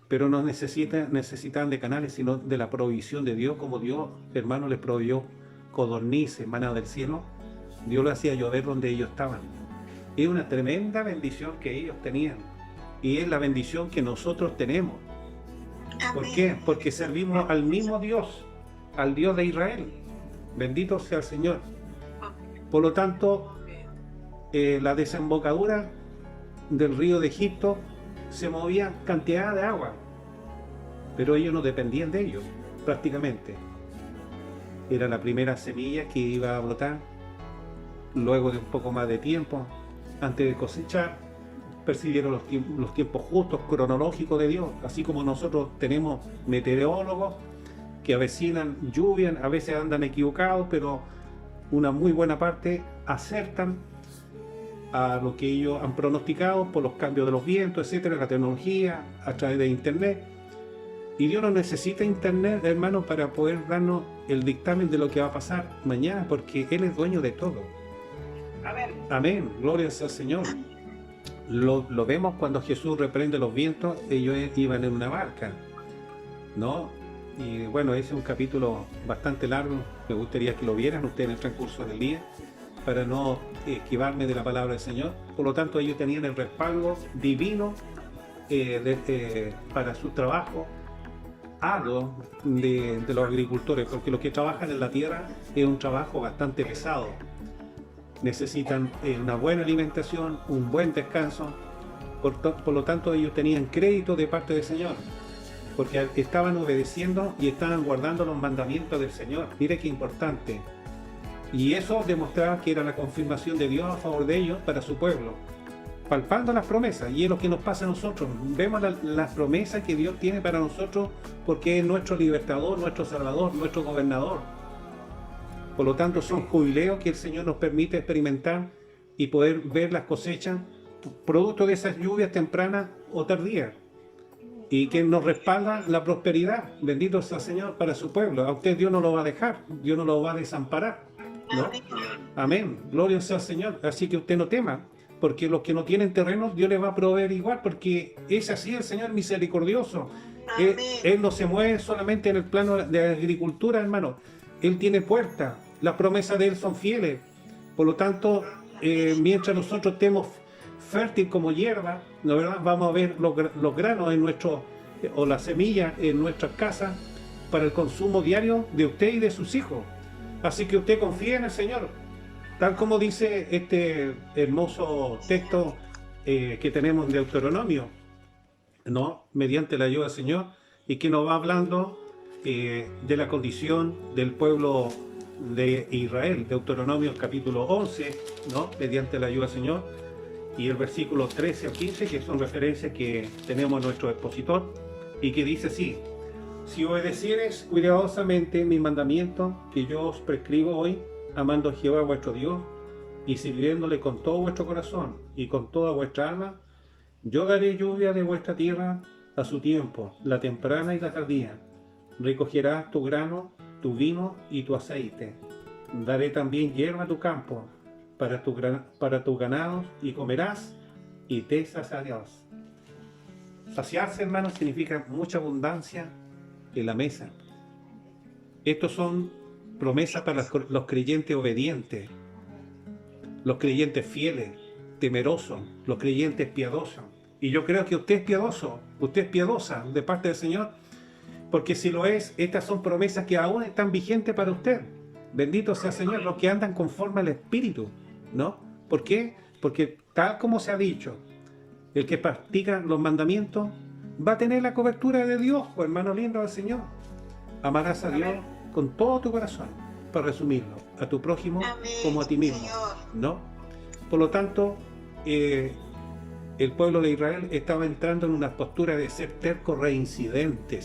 Speaker 1: pero no necesitaban de canales, sino de la provisión de Dios, como Dios, hermano, les proveyó codornices, maná del cielo. Dios lo hacía llover donde ellos estaban. Es una tremenda bendición que ellos tenían, y es la bendición que nosotros tenemos. ¿Por qué? Porque servimos al mismo Dios, al Dios de Israel. Bendito sea el Señor. Por lo tanto, la desembocadura del río de Egipto se movía cantidad de agua, pero ellos no dependían de ellos, prácticamente. Era la primera semilla que iba a brotar. Luego de un poco más de tiempo, antes de cosechar, percibieron los tiempos justos, cronológicos de Dios, así como nosotros tenemos meteorólogos que avecinan lluvia, a veces andan equivocados, pero una muy buena parte acertan a lo que ellos han pronosticado por los cambios de los vientos, etcétera, la tecnología, a través de internet. Y Dios no necesita internet, hermanos, para poder darnos el dictamen de lo que va a pasar mañana, porque Él es dueño de todo. Amén, gloria sea al Señor. Lo vemos cuando Jesús reprende los vientos. Ellos iban en una barca, ¿no? Y bueno, ese es un capítulo bastante largo. Me gustaría que lo vieran ustedes en el transcurso del día, para no esquivarme de la palabra del Señor. Por lo tanto, ellos tenían el respaldo divino para su trabajo arduo de los agricultores, porque los que trabajan en la tierra es un trabajo bastante pesado. Necesitan una buena alimentación, un buen descanso. Por lo tanto, ellos tenían crédito de parte del Señor, porque estaban obedeciendo y estaban guardando los mandamientos del Señor. Mire qué importante. Y eso demostraba que era la confirmación de Dios a favor de ellos para su pueblo, palpando las promesas, y es lo que nos pasa a nosotros. Vemos las promesas que Dios tiene para nosotros porque es nuestro libertador, nuestro salvador, nuestro gobernador. Por lo tanto, son jubileos que el Señor nos permite experimentar y poder ver las cosechas producto de esas lluvias tempranas o tardías, y que nos respalda la prosperidad. Bendito sea el Señor para su pueblo. A usted Dios no lo va a dejar, Dios no lo va a desamparar, ¿no? Amén, gloria sea al Señor. Así que usted no tema, porque los que no tienen terrenos Dios les va a proveer igual, porque es así el Señor misericordioso. Él no se mueve solamente en el plano de agricultura, hermano. Él tiene puertas, las promesas de Él son fieles. Por lo tanto, mientras nosotros estemos fértil como hierba, ¿no, verdad? Vamos a ver los granos en nuestro, o las semillas en nuestras casas para el consumo diario de usted y de sus hijos. Así que usted confía en el Señor, tal como dice este hermoso texto que tenemos de Deuteronomio, ¿no? Mediante la ayuda del Señor, y que nos va hablando de la condición del pueblo de Israel. Deuteronomio capítulo 11, ¿no? Mediante la ayuda del Señor, y el versículo 13 al 15, que son referencias que tenemos en nuestro expositor, y que dice así: si obedecieres cuidadosamente mis mandamientos que yo os prescribo hoy, amando a Jehová vuestro Dios, y sirviéndole con todo vuestro corazón y con toda vuestra alma, yo daré lluvia de vuestra tierra a su tiempo, la temprana y la tardía. Recogerás tu grano, tu vino y tu aceite. Daré también hierba a tu campo, para tus ganados, y comerás y te saciarás. Saciarse, hermanos, significa mucha abundancia en la mesa. Estos son promesas para los creyentes obedientes, los creyentes fieles, temerosos, los creyentes piadosos. Y yo creo que usted es piadoso, usted es piadosa de parte del Señor, porque si lo es, estas son promesas que aún están vigentes para usted. Bendito sea el Señor, los que andan conforme al Espíritu, ¿no? ¿Por qué? Porque tal como se ha dicho, el que practica los mandamientos va a tener la cobertura de Dios, oh, hermano lindo del Señor. Amarás a Dios con todo tu corazón, para resumirlo, a tu prójimo como a ti mismo, ¿no? Por lo tanto, el pueblo de Israel estaba entrando en una postura de ser terco reincidente,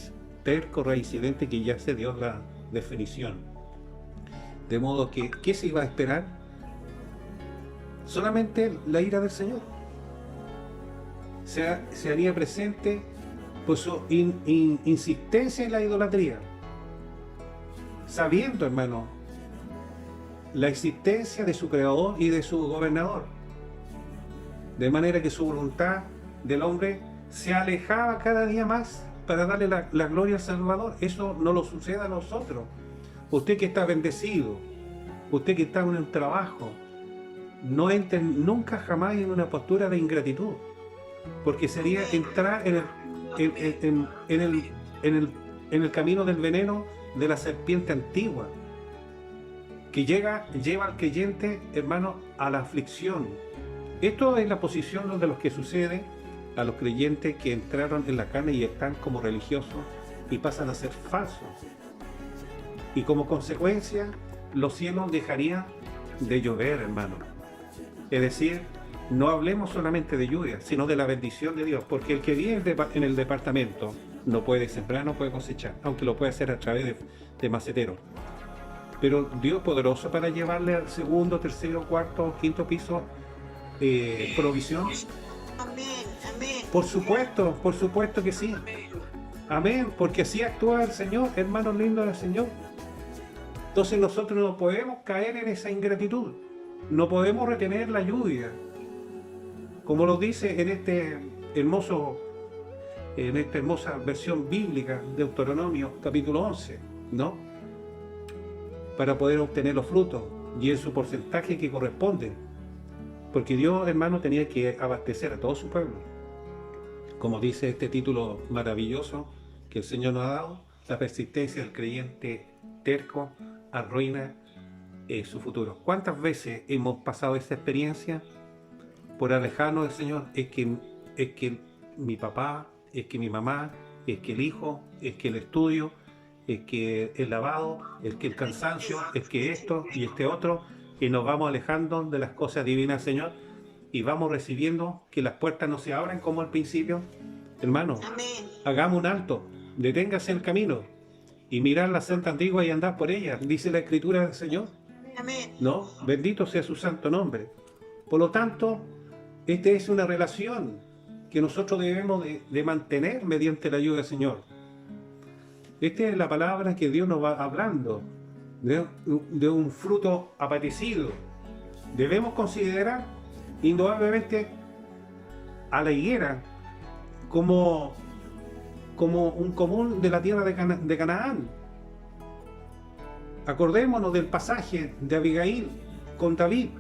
Speaker 1: que ya se dio la definición. De modo que, ¿qué se iba a esperar? Solamente la ira del Señor. Se haría presente por su insistencia en la idolatría, sabiendo, hermano, la existencia de su creador y de su gobernador, de manera que su voluntad del hombre se alejaba cada día más para darle la gloria al Salvador. Eso no lo sucede a nosotros. Usted que está bendecido, usted que está en un trabajo, no entre nunca jamás en una postura de ingratitud, porque sería entrar en el camino del veneno de la serpiente antigua, que lleva al creyente, hermano, a la aflicción. Esto es la posición de los que sucede a los creyentes que entraron en la carne y están como religiosos y pasan a ser falsos. Y como consecuencia, los cielos dejarían de llover, hermano. Es decir, no hablemos solamente de lluvia, sino de la bendición de Dios, porque el que vive en el departamento no puede sembrar, no puede cosechar, aunque lo puede hacer a través de maceteros. Pero Dios poderoso para llevarle al segundo, tercero, cuarto, quinto piso provisión. Por supuesto que sí. Amén, porque así actúa el Señor, hermanos lindos del Señor. Entonces nosotros no podemos caer en esa ingratitud, no podemos retener la lluvia, como lo dice en esta hermosa versión bíblica de Deuteronomio capítulo 11, ¿no? Para poder obtener los frutos y en su porcentaje que corresponde, porque Dios, hermano, tenía que abastecer a todo su pueblo. Como dice este título maravilloso que el Señor nos ha dado, la persistencia del creyente terco arruina su futuro. ¿Cuántas veces hemos pasado esa experiencia por alejarnos del Señor? Es que mi papá, es que mi mamá, es que el hijo, es que el estudio, es que el lavado, es que el cansancio, es que esto y este otro, y nos vamos alejando de las cosas divinas, Señor, y vamos recibiendo que las puertas no se abran como al principio. Hermano,
Speaker 2: Amén.
Speaker 1: hagamos un alto, deténgase el camino y mirar la senda antigua y andar por ella, dice la Escritura del Señor.
Speaker 2: Amén.
Speaker 1: ¿No? Bendito sea su santo nombre. Por lo tanto, esta es una relación que nosotros debemos de mantener mediante la ayuda del Señor. Esta es la palabra que Dios nos va hablando, de un fruto apetecido. Debemos considerar indudablemente a la higuera como un común de la tierra de Canaán. Acordémonos del pasaje de Abigail con David,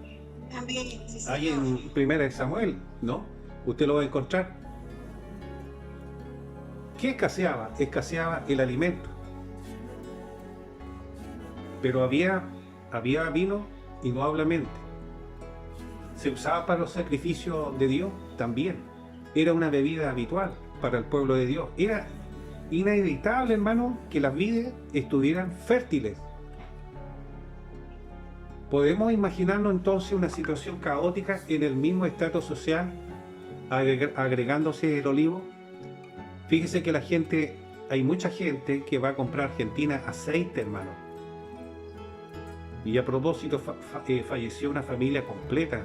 Speaker 2: Amén. Sí,
Speaker 1: ahí
Speaker 2: Señor.
Speaker 1: en Primera de Samuel, ¿no? Usted lo va a encontrar. ¿Qué escaseaba? Escaseaba el alimento. Pero había vino indudablemente. Se usaba para los sacrificios de Dios también. Era una bebida habitual para el pueblo de Dios. Era inevitable, hermano, que las vides estuvieran fértiles. ¿Podemos imaginarnos entonces una situación caótica en el mismo estrato social, agregándose el olivo? Fíjese que hay mucha gente que va a comprar Argentina aceite, hermano. Y a propósito, falleció una familia completa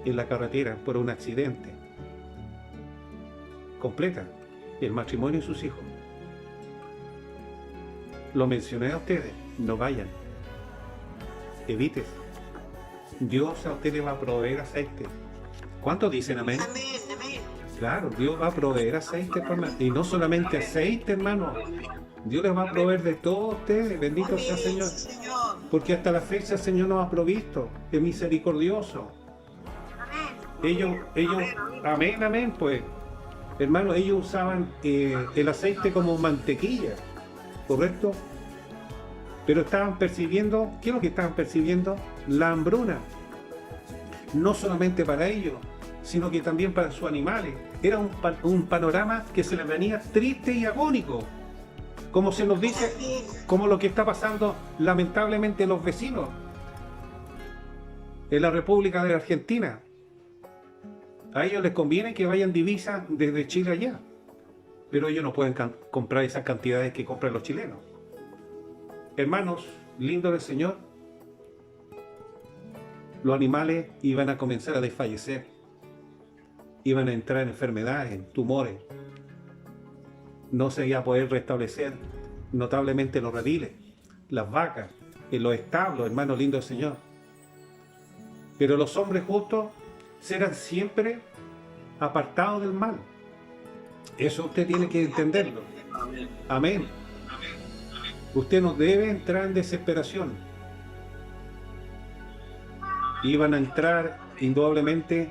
Speaker 1: en la carretera por un accidente. Completa. El matrimonio y sus hijos. Lo mencioné a ustedes. No vayan. Evites. Dios a usted le va a proveer aceite. ¿Cuántos dicen amén?
Speaker 2: Amén. Amén.
Speaker 1: Claro, Dios va a proveer aceite, hermano. Y no solamente aceite, hermano. Dios les va a proveer de todo a ustedes. Bendito sea el
Speaker 2: Amén.
Speaker 1: Señor.
Speaker 2: Sí, Señor.
Speaker 1: Porque hasta la fecha el Señor nos ha provisto. Es misericordioso. Ellos, amén, pues. Hermano, ellos usaban el aceite como mantequilla, ¿correcto? Pero estaban percibiendo, ¿qué es lo que estaban percibiendo? La hambruna. No solamente para ellos, sino que también para sus animales. Era un panorama que se les venía triste y agónico. Como se nos dice, como lo que está pasando lamentablemente en los vecinos. En la República de la Argentina. A ellos les conviene que vayan divisas desde Chile allá. Pero ellos no pueden comprar esas cantidades que compran los chilenos. Hermanos, lindos del Señor, los animales iban a comenzar a desfallecer. Iban a entrar en enfermedades, en tumores. No se iba a poder restablecer notablemente los rediles, las vacas, en los establos, hermanos lindos del Señor. Pero los hombres justos serán siempre apartados del mal. Eso usted tiene que entenderlo. Amén. Usted no debe entrar en desesperación. Iban a entrar indudablemente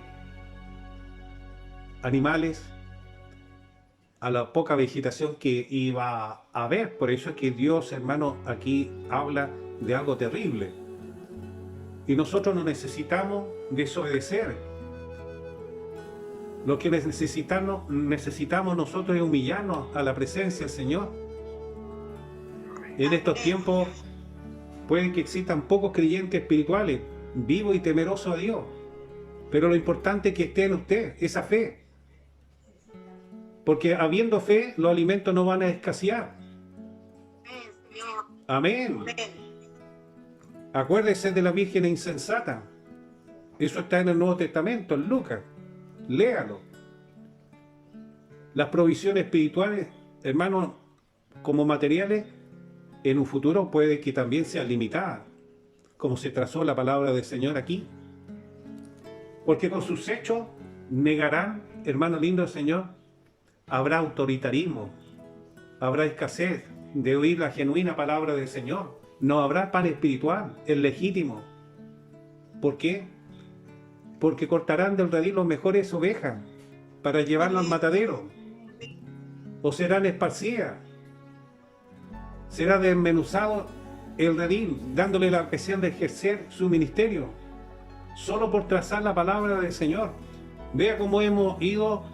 Speaker 1: animales a la poca vegetación que iba a haber. Por eso es que Dios, hermano, aquí habla de algo terrible. Y nosotros no necesitamos desobedecer. Lo que necesitamos nosotros es humillarnos a la presencia del Señor. En estos tiempos puede que existan pocos creyentes espirituales, vivos y temerosos a Dios. Pero lo importante es que esté en usted esa fe. Porque habiendo fe, los alimentos no van a escasear. Amén. Acuérdese de la Virgen insensata. Eso está en el Nuevo Testamento, en Lucas. Léalo. Las provisiones espirituales, hermanos, como materiales, en un futuro puede que también sean limitadas, como se trazó la palabra del Señor aquí. Porque con sus hechos negarán, hermano lindo del Señor, habrá autoritarismo, habrá escasez de oír la genuina palabra del Señor. No habrá pan espiritual, el legítimo. ¿Por qué? Porque cortarán del redil las mejores ovejas para llevarlas al matadero. O serán esparcidas. Será desmenuzado el redil, dándole la ocasión de ejercer su ministerio, solo por trazar la palabra del Señor. Vea cómo hemos ido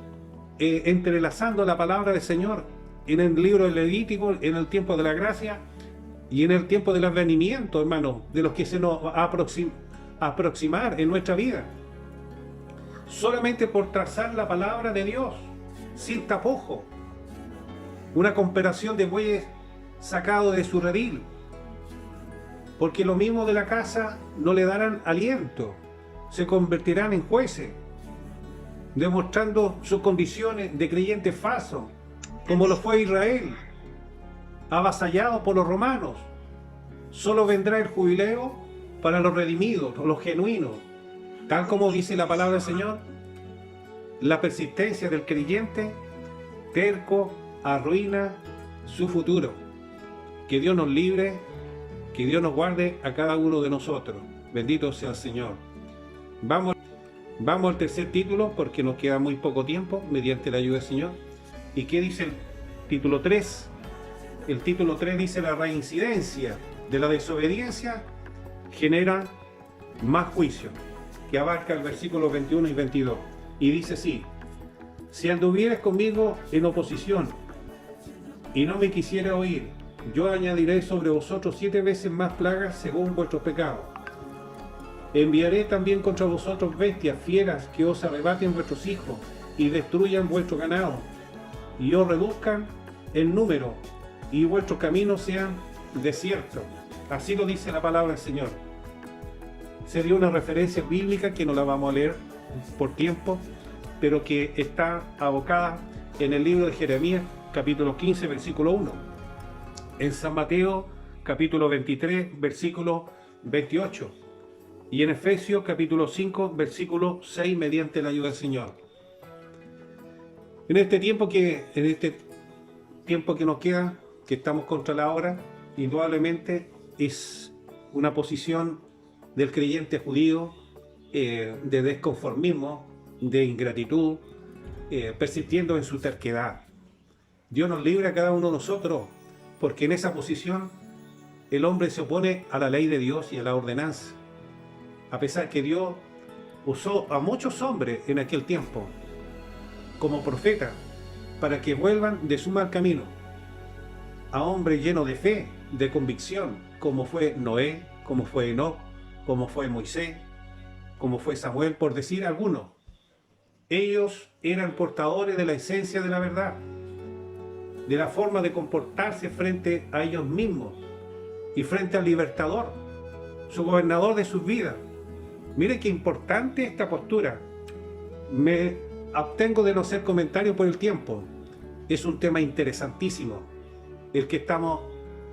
Speaker 1: entrelazando la palabra del Señor en el libro del Levítico, en el tiempo de la gracia y en el tiempo del advenimiento, hermano, de los que se nos va a aproximar en nuestra vida. solamente por trazar la palabra de Dios, sin tapujo. Una comparación de bueyes sacados de su redil, porque lo mismo de la casa no le darán aliento, se convertirán en jueces, demostrando sus condiciones de creyente falso, como lo fue Israel, avasallado por los romanos. Solo vendrá el jubileo para los redimidos, los genuinos, tal como dice la palabra del Señor. La persistencia del creyente terco arruina su futuro. Que Dios nos libre, que Dios nos guarde a cada uno de nosotros. Bendito sea el Señor. Vamos al tercer título, porque nos queda muy poco tiempo, mediante la ayuda del Señor. ¿Y qué dice el título 3? El título 3 dice: la reincidencia de la desobediencia genera más juicio, que abarca el versículo 21 y 22. Y dice así: si anduvieres conmigo en oposición y no me quisiera oír, yo añadiré sobre vosotros 7 veces más plagas según vuestros pecados. Enviaré también contra vosotros bestias fieras que os arrebaten vuestros hijos y destruyan vuestro ganado, y os reduzcan en número, y vuestros caminos sean desiertos. Así lo dice la palabra del Señor. Se dio una referencia bíblica que no la vamos a leer por tiempo, pero que está abocada en el libro de Jeremías, capítulo 15, versículo 1. En San Mateo, capítulo 23, versículo 28. Y en Efesios, capítulo 5, versículo 6, mediante la ayuda del Señor. En este tiempo que nos queda, que estamos contra la hora, indudablemente es una posición del creyente judío de desconformismo, de ingratitud, persistiendo en su terquedad. Dios nos libre a cada uno de nosotros, porque en esa posición el hombre se opone a la ley de Dios y a la ordenanza, a pesar que Dios usó a muchos hombres en aquel tiempo como profetas para que vuelvan de su mal camino, a hombres llenos de fe, de convicción, como fue Noé, como fue Enoc, como fue Moisés, como fue Samuel, por decir algunos. Ellos eran portadores de la esencia de la verdad, de la forma de comportarse frente a ellos mismos y frente al libertador, su gobernador de sus vidas. Mire qué importante esta postura. Me abstengo de no hacer comentarios por el tiempo. Es un tema interesantísimo el que estamos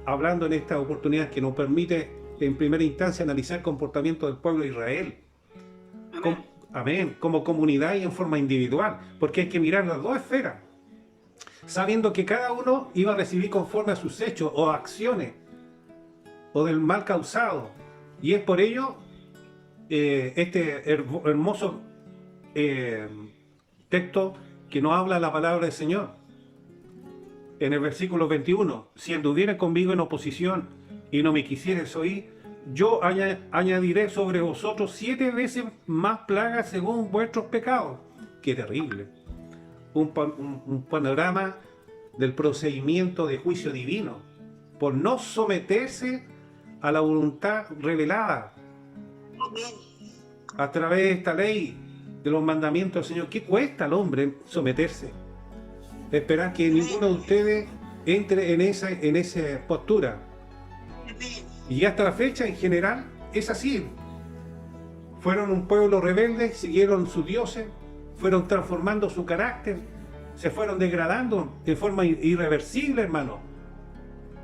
Speaker 1: hablando en esta oportunidad, que nos permite en primera instancia analizar el comportamiento del pueblo de Israel. Amén. Como comunidad y en forma individual, porque hay que mirar las dos esferas, sabiendo que cada uno iba a recibir conforme a sus hechos o acciones o del mal causado. Y es por ello este hermoso texto que nos habla la palabra del Señor. En el versículo 21, si anduvieras conmigo en oposición y no me quisieres oír, yo añadiré sobre vosotros 7 veces más plagas según vuestros pecados. ¡Qué terrible! Un panorama del procedimiento de juicio divino por no someterse a la voluntad revelada a través de esta ley, de los mandamientos del Señor. ¿Qué cuesta al hombre someterse? Esperar que ninguno de ustedes entre en esa postura. Y hasta la fecha, en general, es así. Fueron un pueblo rebelde, siguieron sus dioses, fueron transformando su carácter, se fueron degradando de forma irreversible, hermano,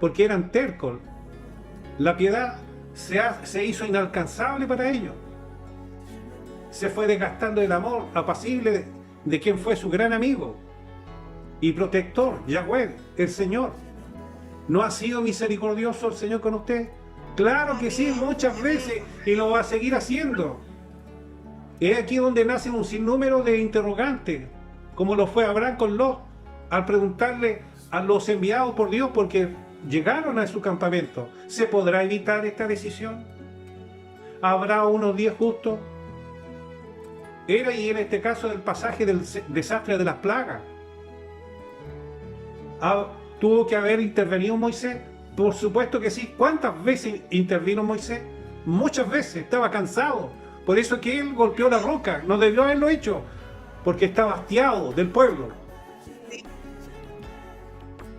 Speaker 1: porque eran tercos. La piedad se hizo inalcanzable para ellos. Se fue desgastando el amor apacible de quien fue su gran amigo y protector, Yahweh, el Señor. ¿No ha sido misericordioso el Señor con usted? Claro que sí, muchas veces, y lo va a seguir haciendo. Es aquí donde nace un sinnúmero de interrogantes, como lo fue Abraham con Lot, al preguntarle a los enviados por Dios, porque llegaron a su campamento: ¿se podrá evitar esta decisión? ¿Habrá unos 10 justos? Era, y en este caso, el pasaje del desastre de las plagas. ¿Tuvo que haber intervenido Moisés? Por supuesto que sí. ¿Cuántas veces intervino Moisés? Muchas veces. Estaba cansado, Por eso es que él golpeó la roca, no debió haberlo hecho, porque estaba hastiado del pueblo.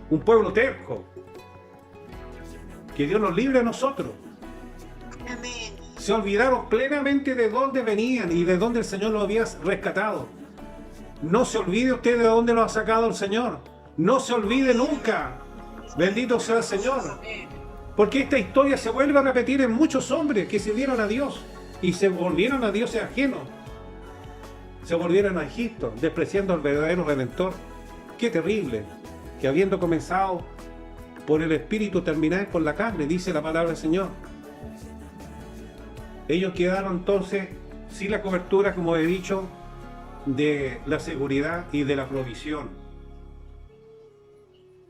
Speaker 1: Un pueblo terco. Que Dios nos libre a nosotros.
Speaker 2: Amén.
Speaker 1: Se olvidaron plenamente de dónde venían y de dónde el Señor los había rescatado. No se olvide usted de dónde lo ha sacado el Señor. No se olvide nunca. Bendito sea el Señor. Porque esta historia se vuelve a repetir en muchos hombres que sirvieron a Dios y se volvieron a dioses ajenos. Se volvieron a Egipto, despreciando al verdadero Redentor. Qué terrible que habiendo comenzado por el Espíritu terminar por la carne, dice la palabra del Señor. Ellos quedaron entonces sin la cobertura, como he dicho, de la seguridad y de la provisión.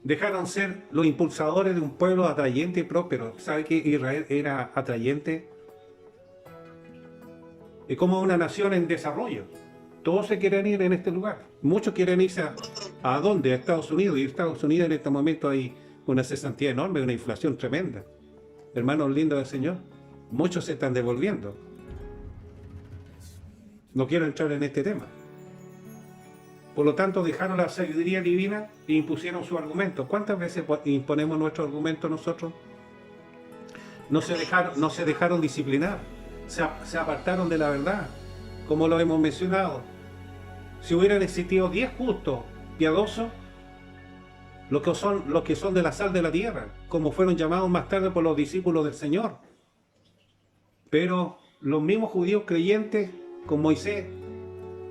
Speaker 1: Dejaron ser los impulsadores de un pueblo atrayente y próspero. ¿Sabe que Israel era atrayente? Es como una nación en desarrollo. Todos se quieren ir en este lugar. Muchos quieren irse ¿a dónde? A Estados Unidos. Y en Estados Unidos en este momento hay una cesantía enorme, una inflación tremenda. Hermanos lindos del Señor, muchos se están devolviendo. No quiero entrar en este tema. Por lo tanto, dejaron la sabiduría divina e impusieron su argumento. ¿Cuántas veces imponemos nuestro argumento nosotros? No se dejaron disciplinar. Se apartaron de la verdad, como lo hemos mencionado. Si hubieran existido 10 justos, piadosos, los que son de la sal de la tierra, como fueron llamados más tarde por los discípulos del Señor. Pero los mismos judíos creyentes con Moisés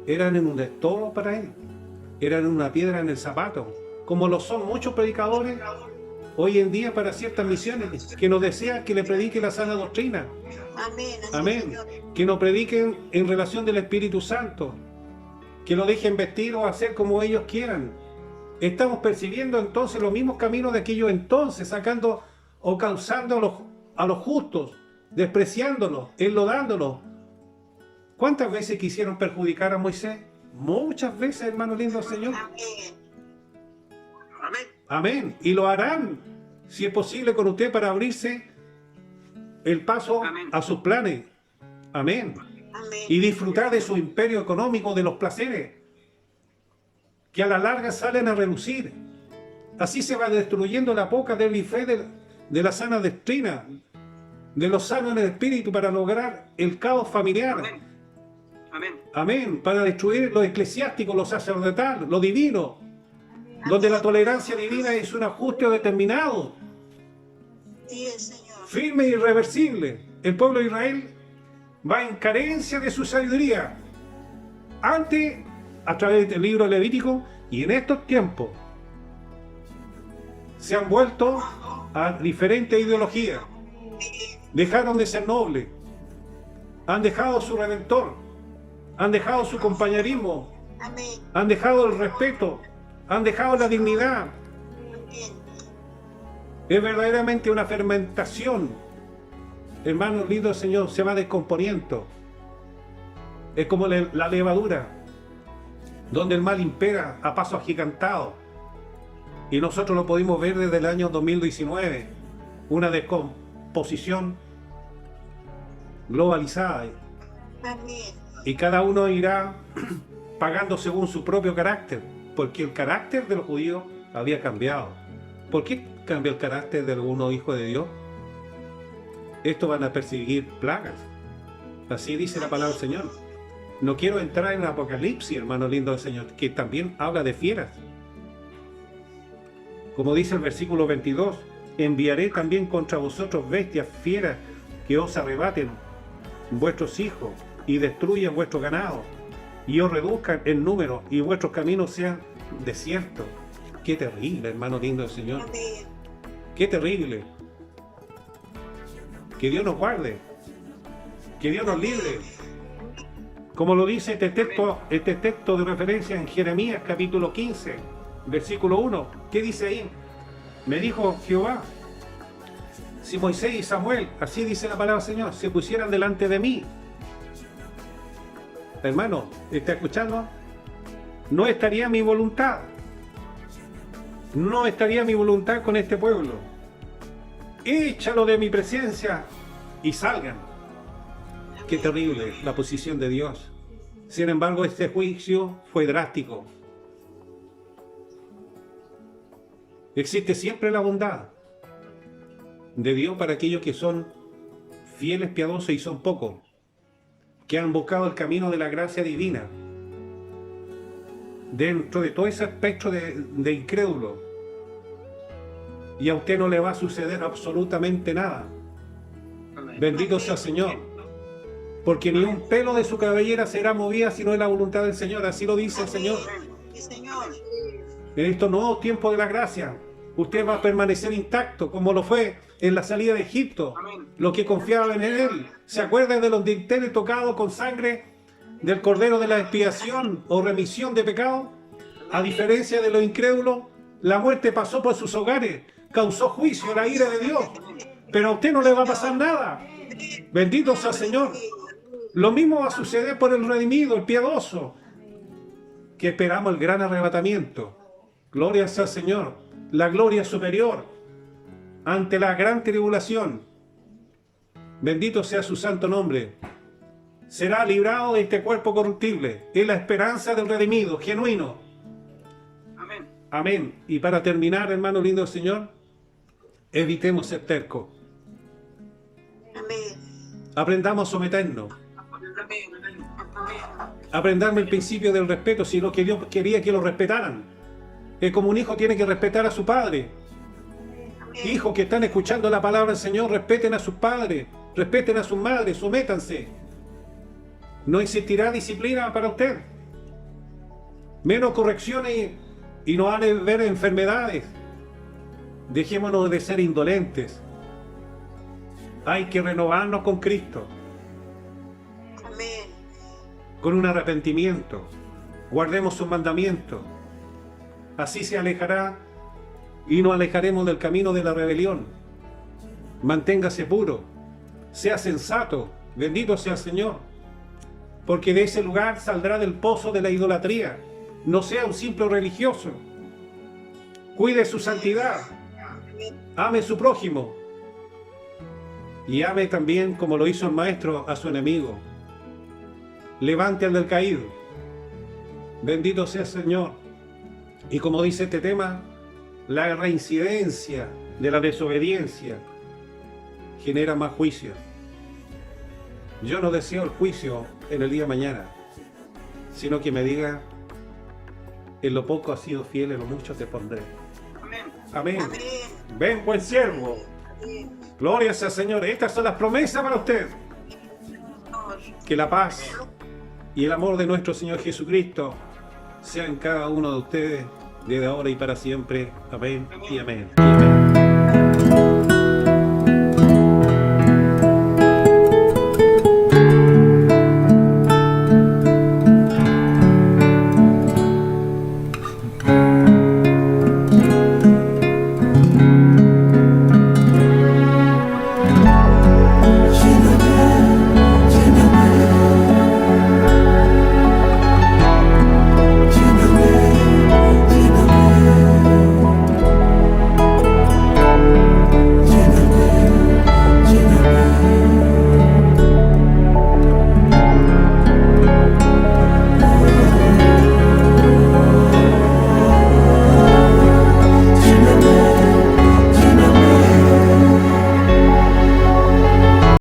Speaker 1: eran en un estorbo para él, eran una piedra en el zapato, como lo son muchos predicadores hoy en día para ciertas misiones, que nos desean que le predique la sana doctrina.
Speaker 2: Amén.
Speaker 1: Amén. Que nos prediquen en relación del Espíritu Santo, que lo dejen vestir o hacer como ellos quieran. Estamos percibiendo entonces los mismos caminos de aquellos entonces, sacando o causando a los justos, despreciándolos, enlodándolos. ¿Cuántas veces quisieron perjudicar a Moisés? Muchas veces, hermano lindo del Señor.
Speaker 2: Amén.
Speaker 3: Amén.
Speaker 1: Amén. Y lo harán, si es posible, con usted para abrirse el paso
Speaker 3: Amén.
Speaker 1: a sus planes. Amén.
Speaker 2: Amén.
Speaker 1: Y disfrutar de su imperio económico, de los placeres, que a la larga salen a relucir. Así se va destruyendo la poca débil fe de la sana doctrina, de los sanos en el espíritu, para lograr el caos familiar.
Speaker 3: Amén. Amén.
Speaker 1: Amén. Para destruir lo eclesiástico, lo sacerdotal, lo divino, donde la tolerancia divina es un ajuste determinado,
Speaker 2: Sí, el Señor.
Speaker 1: firme e irreversible. El pueblo de Israel va en carencia de su sabiduría. Antes, a través del libro Levítico, y en estos tiempos, se han vuelto a diferentes ideologías. Dejaron de ser nobles. Han dejado su Redentor. Han dejado su compañerismo.
Speaker 2: Amén.
Speaker 1: Han dejado el respeto. Han dejado la dignidad.
Speaker 2: Amén.
Speaker 1: Es verdaderamente una fermentación. Hermanos lindos, Señor, se va descomponiendo. Es como la levadura, donde el mal impera a paso agigantado. Y nosotros lo pudimos ver desde el año 2019. Una descomposición globalizada.
Speaker 2: Amén.
Speaker 1: Y cada uno irá pagando según su propio carácter, porque el carácter de los judíos había cambiado. ¿Por qué cambia el carácter de algunos hijos de Dios? Estos van a perseguir plagas. Así dice la palabra del Señor. No quiero entrar en el Apocalipsis, hermano lindo del Señor, que también habla de fieras. Como dice el versículo 22, enviaré también contra vosotros bestias fieras que os arrebaten vuestros hijos y destruyan vuestro ganado, y os reduzcan en número, y vuestros caminos sean desiertos. Qué terrible, hermano lindo del Señor.
Speaker 2: Amén.
Speaker 1: Qué terrible. Que Dios nos guarde. Que Dios nos libre. Como lo dice este texto de referencia en Jeremías capítulo 15, versículo 1. ¿Qué dice ahí? Me dijo Jehová, si Moisés y Samuel, así dice la palabra del Señor, se pusieran delante de mí. Hermano, ¿está escuchando? No estaría mi voluntad. No estaría mi voluntad con este pueblo. Échalo de mi presencia y salgan. Qué terrible la posición de Dios. Sin embargo, este juicio fue drástico. Existe siempre la bondad de Dios para aquellos que son fieles, piadosos y son pocos, que han buscado el camino de la gracia divina. Dentro de todo ese espectro de incrédulos. Y a usted no le va a suceder absolutamente nada. Bendito sea el Señor. Porque ni un pelo de su cabellera será movida si no es la voluntad del Señor. Así lo dice el Señor.
Speaker 2: Sí, Señor.
Speaker 1: En estos nuevos tiempos de la gracia, usted va a permanecer intacto, como lo fue en la salida de Egipto. Los que confiaban en Él. ¿Se acuerdan de los dinteles tocados con sangre del Cordero de la expiación o remisión de pecado? A diferencia de los incrédulos, la muerte pasó por sus hogares, causó juicio, la ira de Dios. Pero a usted no le va a pasar nada. Bendito sea el Señor. Lo mismo va a suceder por el redimido, el piadoso, que esperamos el gran arrebatamiento. Gloria sea al Señor. La gloria superior ante la gran tribulación. Bendito sea su santo nombre. Será librado de este cuerpo corruptible. Es la esperanza del redimido, genuino.
Speaker 4: Amén.
Speaker 1: Amén. Y para terminar, hermano lindo del Señor, evitemos ser tercos.
Speaker 2: Amén.
Speaker 1: Aprendamos a someternos.
Speaker 4: Amén.
Speaker 1: Aprendamos el principio del respeto, si lo que Dios quería que lo respetaran. Es como un hijo tiene que respetar a su padre. Hijos que están escuchando la palabra del Señor, respeten a sus padres, respeten a sus madres, sométanse. No existirá disciplina para usted. Menos correcciones y no van a ver enfermedades. Dejémonos de ser indolentes. Hay que renovarnos con Cristo,
Speaker 2: Amén.
Speaker 1: con un arrepentimiento. Guardemos sus mandamientos. Así se alejará y nos alejaremos del camino de la rebelión. Manténgase puro, sea sensato, bendito sea el Señor, porque de ese lugar saldrá del pozo de la idolatría. No sea un simple religioso. Cuide su santidad, ame a su prójimo y ame también, como lo hizo el maestro, a su enemigo. Levante al del caído. Bendito sea el Señor. Y como dice este tema, la reincidencia de la desobediencia genera más juicio. Yo no deseo el juicio en el día de mañana, sino que me diga: en lo poco has sido fiel, en lo mucho te pondré.
Speaker 4: Amén.
Speaker 1: Amén.
Speaker 2: Amén.
Speaker 1: Ven, buen siervo.
Speaker 2: Amén.
Speaker 1: Gloria sea al Señor. Estas son las promesas para usted.
Speaker 2: Señor.
Speaker 1: Que la paz y el amor de nuestro Señor Jesucristo sea en cada uno de ustedes, desde ahora y para siempre. Amén y amén. Y amén.